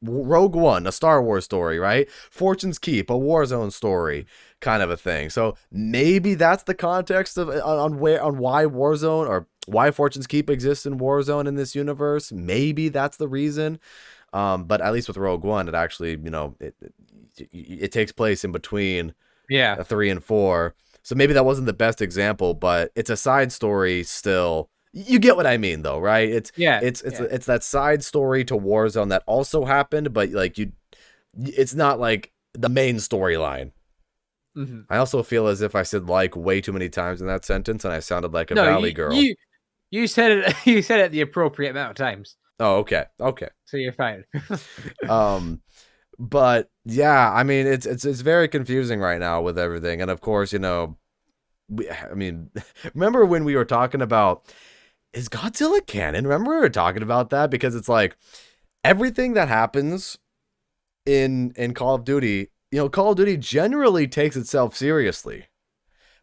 Rogue One, a Star Wars story, right? Fortune's Keep, a Warzone story, kind of a thing. So maybe that's the context of on why Warzone, or why Fortune's Keep exists in Warzone in this universe. Maybe that's the reason. But at least with Rogue One, it actually, it takes place in between 3 and 4. So maybe that wasn't the best example, but it's a side story still. You get what I mean, though, right? It's that side story to Warzone that also happened, but like it's not like the main storyline. Mm-hmm. I also feel as if I said like way too many times in that sentence, and I sounded like a Valley girl. You said it. You said it the appropriate amount of times. Oh, okay. So you're fine. But yeah, I mean, it's very confusing right now with everything, and of course, remember when we were talking about, is Godzilla canon? Remember we were talking about that, because it's like everything that happens in Call of Duty, Call of Duty generally takes itself seriously.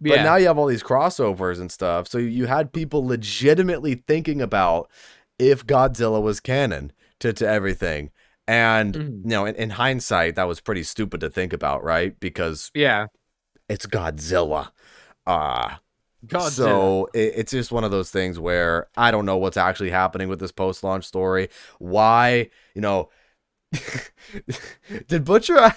But now you have all these crossovers and stuff. So you had people legitimately thinking about if Godzilla was canon to everything. And, in hindsight, that was pretty stupid to think about, right? Because it's Godzilla. So it's just one of those things where I don't know what's actually happening with this post-launch story. Why, did Butcher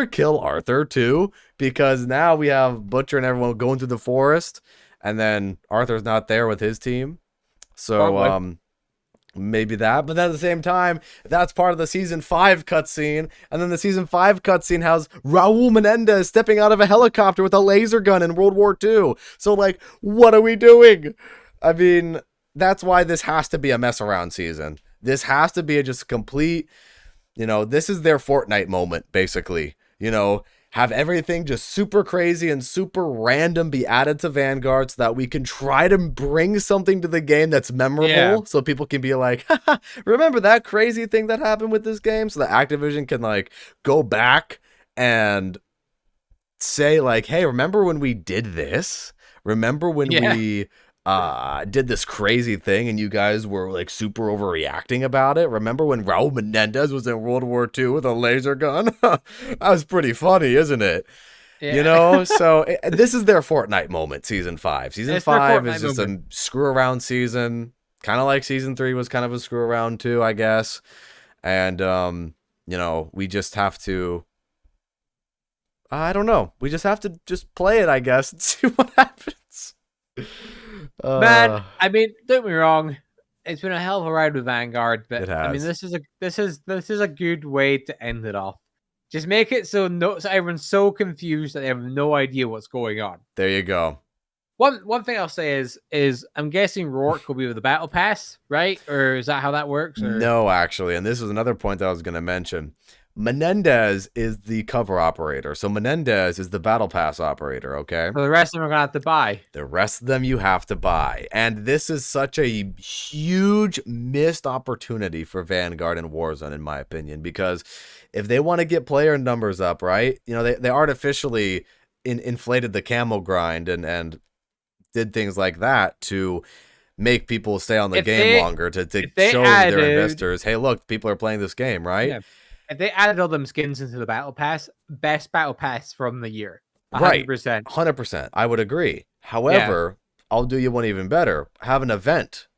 kill Arthur too? Because now we have Butcher and everyone going through the forest, and then Arthur's not there with his team. So maybe that, but then at the same time, that's part of the season 5 cutscene, and then the season 5 cutscene has Raul Menendez stepping out of a helicopter with a laser gun in World War II. So like, what are we doing? I mean, that's why this has to be a mess around season. This has to be just complete, this is their Fortnite moment, basically. Have everything just super crazy and super random be added to Vanguard so that we can try to bring something to the game that's memorable, so people can be like, remember that crazy thing that happened with this game? So that Activision can like go back and say like, hey, remember when we did this? Remember when we did this crazy thing and you guys were like super overreacting about it. Remember when Raul Menendez was in World War II with a laser gun? That was pretty funny, isn't it? Yeah. So this is their Fortnite moment, season 5. Season 5 is just moment. a screw around season, kind of like season 3 was kind of a screw around too, I guess. And we just have to, I don't know, we just have to just play it, I guess, and see what happens. Man, I mean, don't get me wrong, it's been a hell of a ride with Vanguard, but It has. I mean, this is a good way to end it off. Just make it so everyone's so confused that they have no idea what's going on. There you go. One thing I'll say is I'm guessing Rourke will be with the battle pass, right? Or is that how that works? Or? No, actually, and this is another point that I was going to mention. Menendez is the cover operator, so Menendez is the battle pass operator. Okay, so the rest of them are gonna have to buy. The rest of them you have to buy, and this is such a huge missed opportunity for Vanguard and Warzone, in my opinion, because if they want to get player numbers up, right? They artificially inflated the camo grind and did things like that to make people stay on the game longer, to show their investors, hey, look, people are playing this game, right? Yeah. If they added all them skins into the battle pass, best battle pass from the year. 100%. Right. 100%. I would agree. However, I'll do you one even better. Have an event.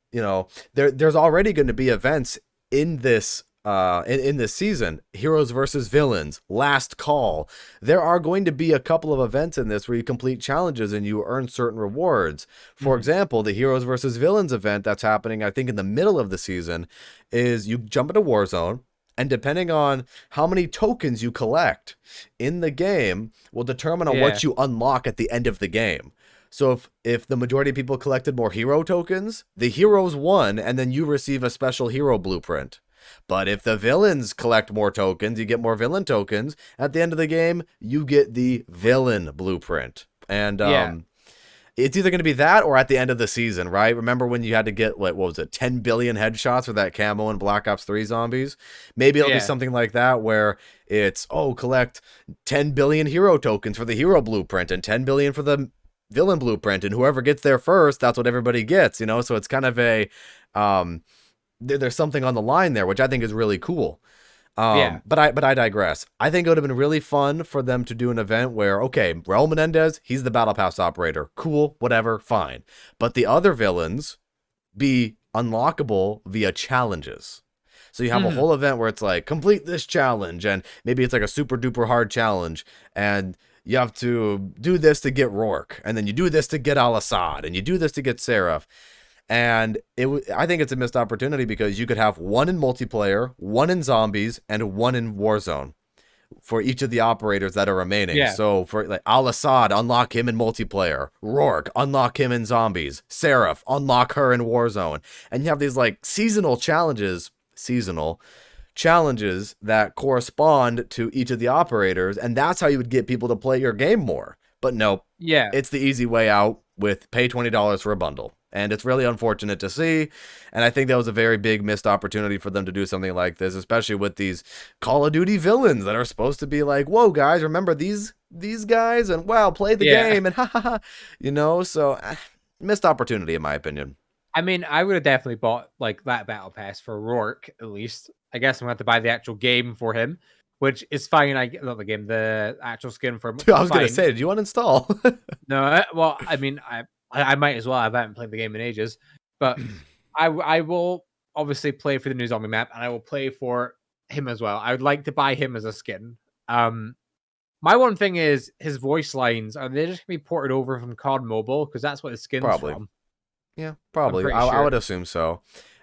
There's already going to be events in this in this season. Heroes versus villains, last call. There are going to be a couple of events in this where you complete challenges and you earn certain rewards. For example, the Heroes versus Villains event that's happening, I think, in the middle of the season, is you jump into Warzone, and depending on how many tokens you collect in the game will determine on what you unlock at the end of the game. So if the majority of people collected more hero tokens, the heroes won, and then you receive a special hero blueprint. But if the villains collect more tokens, you get more villain tokens. At the end of the game, you get the villain blueprint. And it's either going to be that or at the end of the season, right? Remember when you had to get, what was it, 10 billion headshots with that camo in Black Ops 3 zombies? Maybe it'll be something like that where it's, collect 10 billion hero tokens for the hero blueprint and 10 billion for the villain blueprint. And whoever gets there first, that's what everybody gets, So it's kind of a, there's something on the line there, which I think is really cool. But I digress. I think it would have been really fun for them to do an event where, okay, Raul Menendez, he's the battle pass operator. Cool, whatever, fine. But the other villains be unlockable via challenges. So you have a whole event where it's like, complete this challenge, and maybe it's like a super duper hard challenge, and you have to do this to get Rourke, and then you do this to get Al-Assad, and you do this to get Seraph. And I think it's a missed opportunity because you could have one in multiplayer, one in zombies, and one in Warzone for each of the operators that are remaining. Yeah. So for like Al-Assad, unlock him in multiplayer. Rourke, unlock him in zombies. Seraph, unlock her in Warzone. And you have these like seasonal challenges that correspond to each of the operators, and that's how you would get people to play your game more. But nope. Yeah. It's the easy way out with pay $20 for a bundle. And it's really unfortunate to see. And I think that was a very big missed opportunity for them to do something like this, especially with these Call of Duty villains that are supposed to be like, whoa, guys, remember these guys? And wow, play the game and ha ha ha. So missed opportunity in my opinion. I mean, I would have definitely bought like that battle pass for Rourke, at least. I guess I'm going to have to buy the actual game for him, which is fine. Not the game, the actual skin for him. I was going to say, did you uninstall? No, well, I mean, I might as well. I haven't played the game in ages, but I will obviously play for the new zombie map, and I will play for him as well. I would like to buy him as a skin. My one thing is his voice lines. Are they just gonna be ported over from COD Mobile? Because that's what his skin's from. Yeah, probably. I would assume so.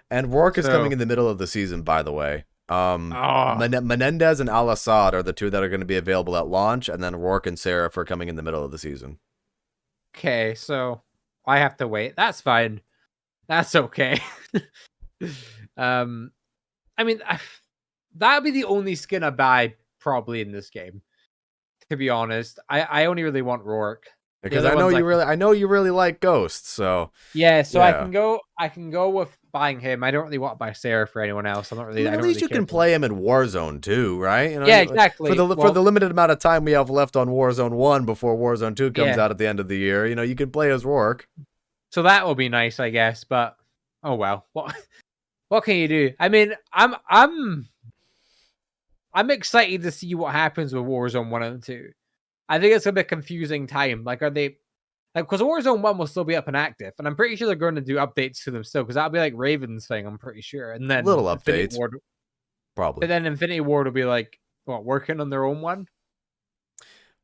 And Rourke is coming in the middle of the season, by the way. Menendez and Al-Assad are the two that are going to be available at launch, and then Rourke and Seraph are coming in the middle of the season. Okay, so I have to wait. That's fine. That's okay. I mean, that would be the only skin I buy probably in this game. To be honest, I only really want Rourke because I know you really like Ghost. So yeah, so yeah. I can go with buying him. I don't really want to buy Sarah for anyone else. I'm not really. At least you can play him in Warzone too, right? Yeah, exactly. For the limited amount of time we have left on Warzone 1 before Warzone 2 comes out at the end of the year, you can play as Rourke. So that will be nice, I guess. But oh well, what can you do? I mean, I'm excited to see what happens with Warzone 1 and 2. I think it's gonna be a confusing time. Like, are they because Warzone 1 will still be up and active, and I'm pretty sure they're going to do updates to them still, because that'll be like Raven's thing, I'm pretty sure. And then Little Infinity updates, Ward, probably. but then Infinity Ward will be like working on their own one.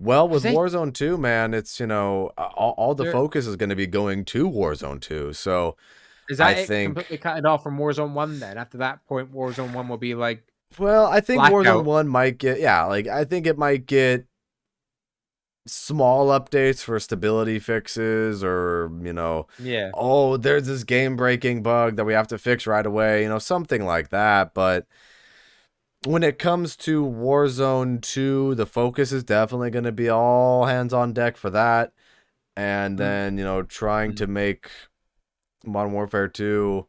Well, with Warzone 2, man, it's all the They're- focus is going to be going to Warzone 2. So Is that I it think completely cut it off from Warzone 1 then? After that point, Warzone 1 will be like well, I think blackout. Warzone 1 might get I think it might get small updates for stability fixes, or oh, there's this game breaking bug that we have to fix right away, something like that. But when it comes to Warzone 2, the focus is definitely going to be all hands on deck for that. And then, trying to make Modern Warfare 2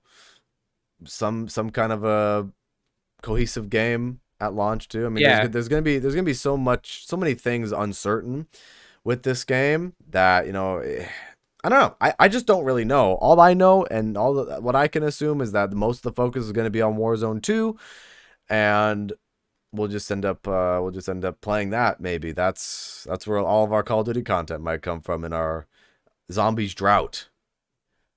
some kind of a cohesive game at launch too. I mean, there's gonna be so many things uncertain with this game that I don't know. I just don't really know. All I know and what I can assume is that most of the focus is going to be on Warzone 2, and we'll just end up playing that. Maybe that's where all of our Call of Duty content might come from in our zombies drought.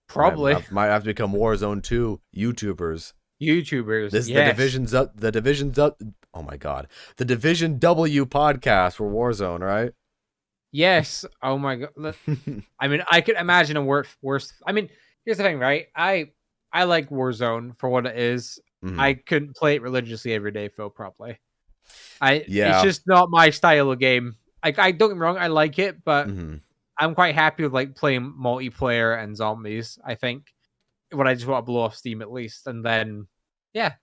Probably might have to become Warzone 2 YouTubers. This is the division's up. Oh my god, the Division W podcast for Warzone, right? Yes. Oh my god. I mean, I could imagine a worse. I mean, here's the thing, right? I like Warzone for what it is. I couldn't play it religiously every day, Phil. Probably. It's just not my style of game. Like, I don't get me wrong, I like it, but I'm quite happy with like playing multiplayer and zombies. I think when I just want to blow off steam at least, and then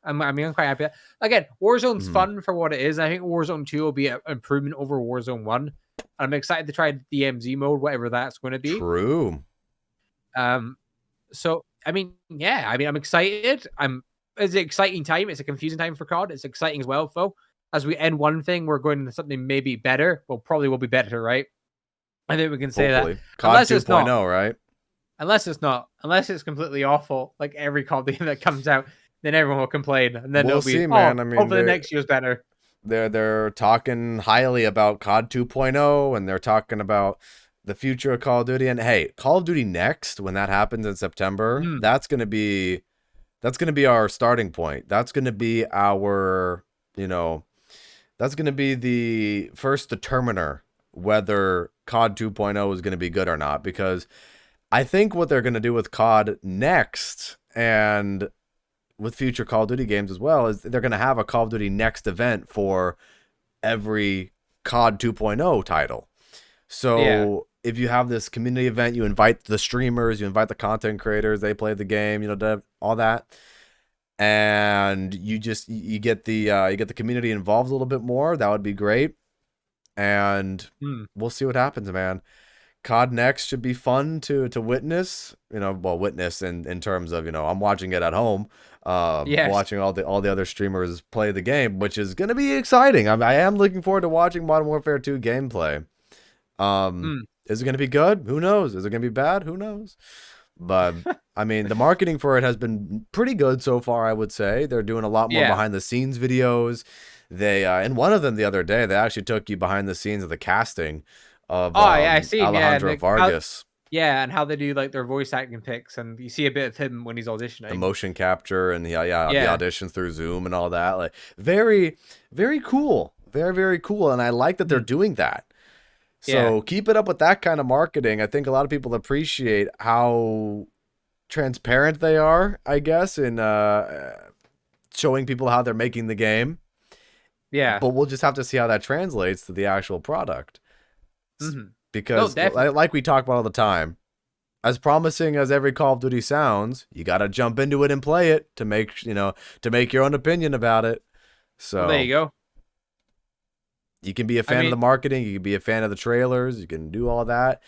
I'm quite happy. Again, Warzone's fun for what it is. I think Warzone 2 will be an improvement over Warzone 1. I'm excited to try DMZ mode, whatever that's going to be. True. So I'm excited. It's an exciting time. It's a confusing time for COD. It's exciting as well, Phil. As we end one thing, we're going into something maybe better. Well, probably will be better, right? I think we can say that. COD 2.0, right? Unless it's completely awful, like every COD game that comes out, then everyone will complain, and then we'll it'll be, see, man. I mean, hopefully the next year's better. They're talking highly about COD 2.0, and they're talking about the future of Call of Duty. And hey, Call of Duty Next, when that happens in September, that's gonna be our starting point. That's gonna be our, that's gonna be the first determiner whether COD 2.0 is gonna be good or not. Because I think what they're gonna do with COD Next and with future Call of Duty games as well is they're going to have a Call of Duty Next event for every COD 2.0 title. So if you have this community event, you invite the streamers, you invite the content creators, they play the game, all that, and you get the community involved a little bit more. That would be great, and we'll see what happens, man. COD Next should be fun to witness, witness in terms of, I'm watching it at home, watching all the other streamers play the game, which is going to be exciting. I am looking forward to watching Modern Warfare 2 gameplay. Is it going to be good? Who knows? Is it going to be bad? Who knows? But I mean, the marketing for it has been pretty good so far, I would say. They're doing a lot more behind the scenes videos. They in one of them the other day, they actually took you behind the scenes of the casting of I see. Alejandro Vargas. And how they do like their voice acting picks, and you see a bit of him when he's auditioning. The motion capture and the auditions through Zoom and all that. Like, very, very cool. Very, very cool. And I like that they're doing that. So keep it up with that kind of marketing. I think a lot of people appreciate how transparent they are, I guess, in showing people how they're making the game. Yeah. But we'll just have to see how that translates to the actual product. Because like we talk about all the time, as promising as every Call of Duty sounds, you got to jump into it and play it to make your own opinion about it. So there you go. You can be a fan of the marketing, you can be a fan of the trailers, you can do all that.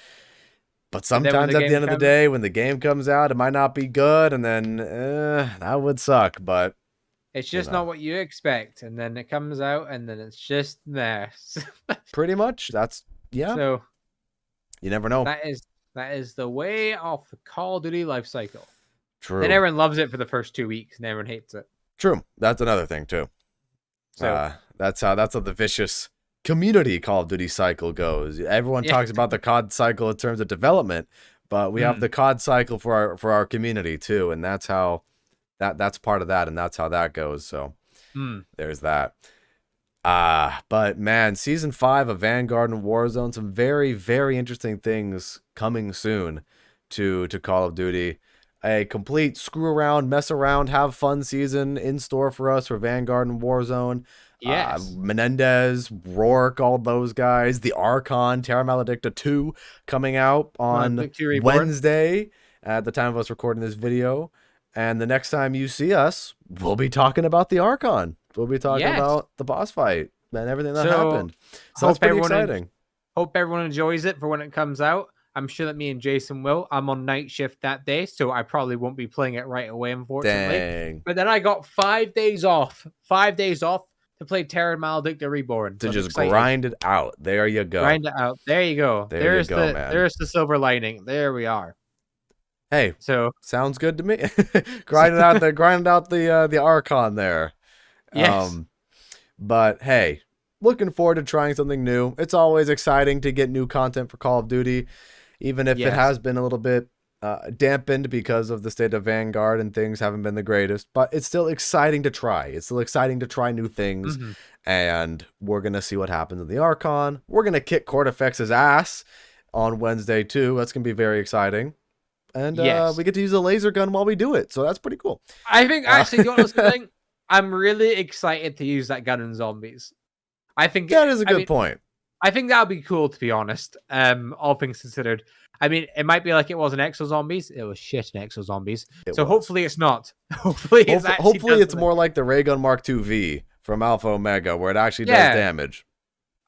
But sometimes at the end of the day, when the game comes out, it might not be good, and then that would suck. But it's just not what you expect, and then it comes out, and then it's just mess. Pretty much. So you never know. That is the way of the Call of Duty life cycle. True. Then everyone loves it for the first 2 weeks, and everyone hates it. True. That's another thing too. So that's how the vicious community Call of Duty cycle goes. Everyone talks about the COD cycle in terms of development, but we have the COD cycle for our community too, and that's how that's part of that, and that's how that goes. So there's that. But man, season 5 of Vanguard and Warzone, some very, very interesting things coming soon to Call of Duty. A complete screw around, mess around, have fun season in store for us for Vanguard and Warzone. Yes. Menendez, Rourke, all those guys. The Archon, Terra Maledicta 2 coming out on Wednesday at the time of us recording this video. And the next time you see us, we'll be talking about the Archon. We'll be talking about the boss fight and everything that happened. So it's pretty exciting. Hope everyone enjoys it for when it comes out. I'm sure that me and Jason will. I'm on night shift that day, so I probably won't be playing it right away, unfortunately. Dang. But then I got 5 days off. 5 days off to play Terra Maledicta Reborn. To just grind it out. There you go. Grind it out. There you go. There's man. There's the silver lining. There we are. Hey, so sounds good to me. grind out the Archon there. Yes. But hey, looking forward to trying something new. It's always exciting to get new content for Call of Duty, even if it has been a little bit dampened because of the state of Vanguard and things haven't been the greatest. But it's still exciting to try. It's still exciting to try new things. And we're going to see what happens in the Archon. We're going to kick Cortifex's ass on Wednesday too. That's going to be very exciting. And we get to use a laser gun while we do it. So that's pretty cool. I think actually, you know what's the thing? I'm really excited to use that gun in zombies. I think that is a good point. I think that would be cool, to be honest. All things considered. I mean, it might be like it was in Exo Zombies. It was shit in Exo Zombies. Hopefully it's not. Hopefully it's more like the Raygun Mark II V from Alpha Omega, where it actually does damage.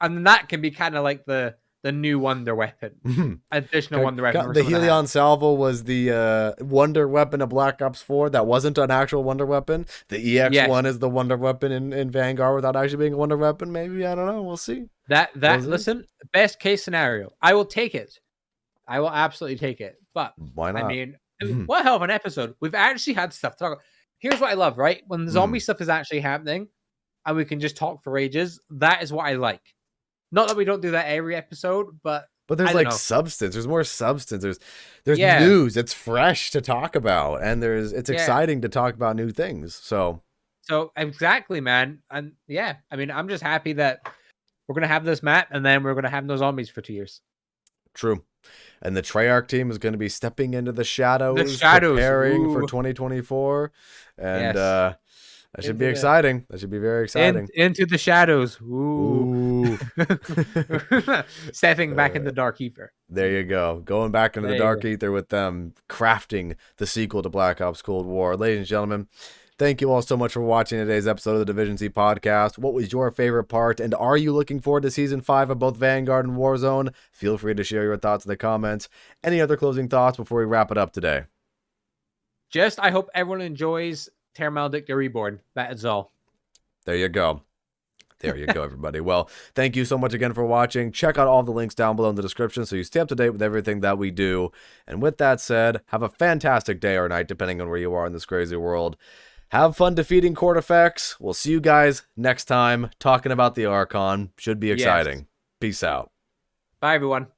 And that can be kind of like the new wonder weapon. Additional wonder weapon. The Helion Salvo was the wonder weapon of Black Ops 4 that wasn't an actual wonder weapon. The EX1 is the wonder weapon in Vanguard without actually being a wonder weapon. Maybe, I don't know. We'll see. Listen, best case scenario. I will take it. I will absolutely take it. But why not? I mean, what a hell of an episode. We've actually had stuff to talk about. Here's what I love, right? When the zombie stuff is actually happening and we can just talk for ages, that is what I like. Not that we don't do that every episode, but there's like substance. There's more substance. There's news. It's fresh to talk about, and it's exciting to talk about new things. So exactly, man. And I mean, I'm just happy that we're gonna have this map, and then we're gonna have no zombies for 2 years. True. And the Treyarch team is going to be stepping into the shadows. Preparing for 2024, and that should be exciting. That should be very exciting. Into the shadows. Ooh. Stepping back in the Dark Ether. There you go. Going back into the Dark Ether with them, crafting the sequel to Black Ops Cold War. Ladies and gentlemen, thank you all so much for watching today's episode of the Division C podcast. What was your favorite part? And are you looking forward to Season 5 of both Vanguard and Warzone? Feel free to share your thoughts in the comments. Any other closing thoughts before we wrap it up today? I hope everyone enjoys Terra Maledicta Reborn. That is all. There you go. There you go, everybody. Well, thank you so much again for watching. Check out all the links down below in the description so you stay up to date with everything that we do. And with that said, have a fantastic day or night, depending on where you are in this crazy world. Have fun defeating Cortifex. We'll see you guys next time talking about the Archon. Should be exciting. Peace out. Bye, everyone.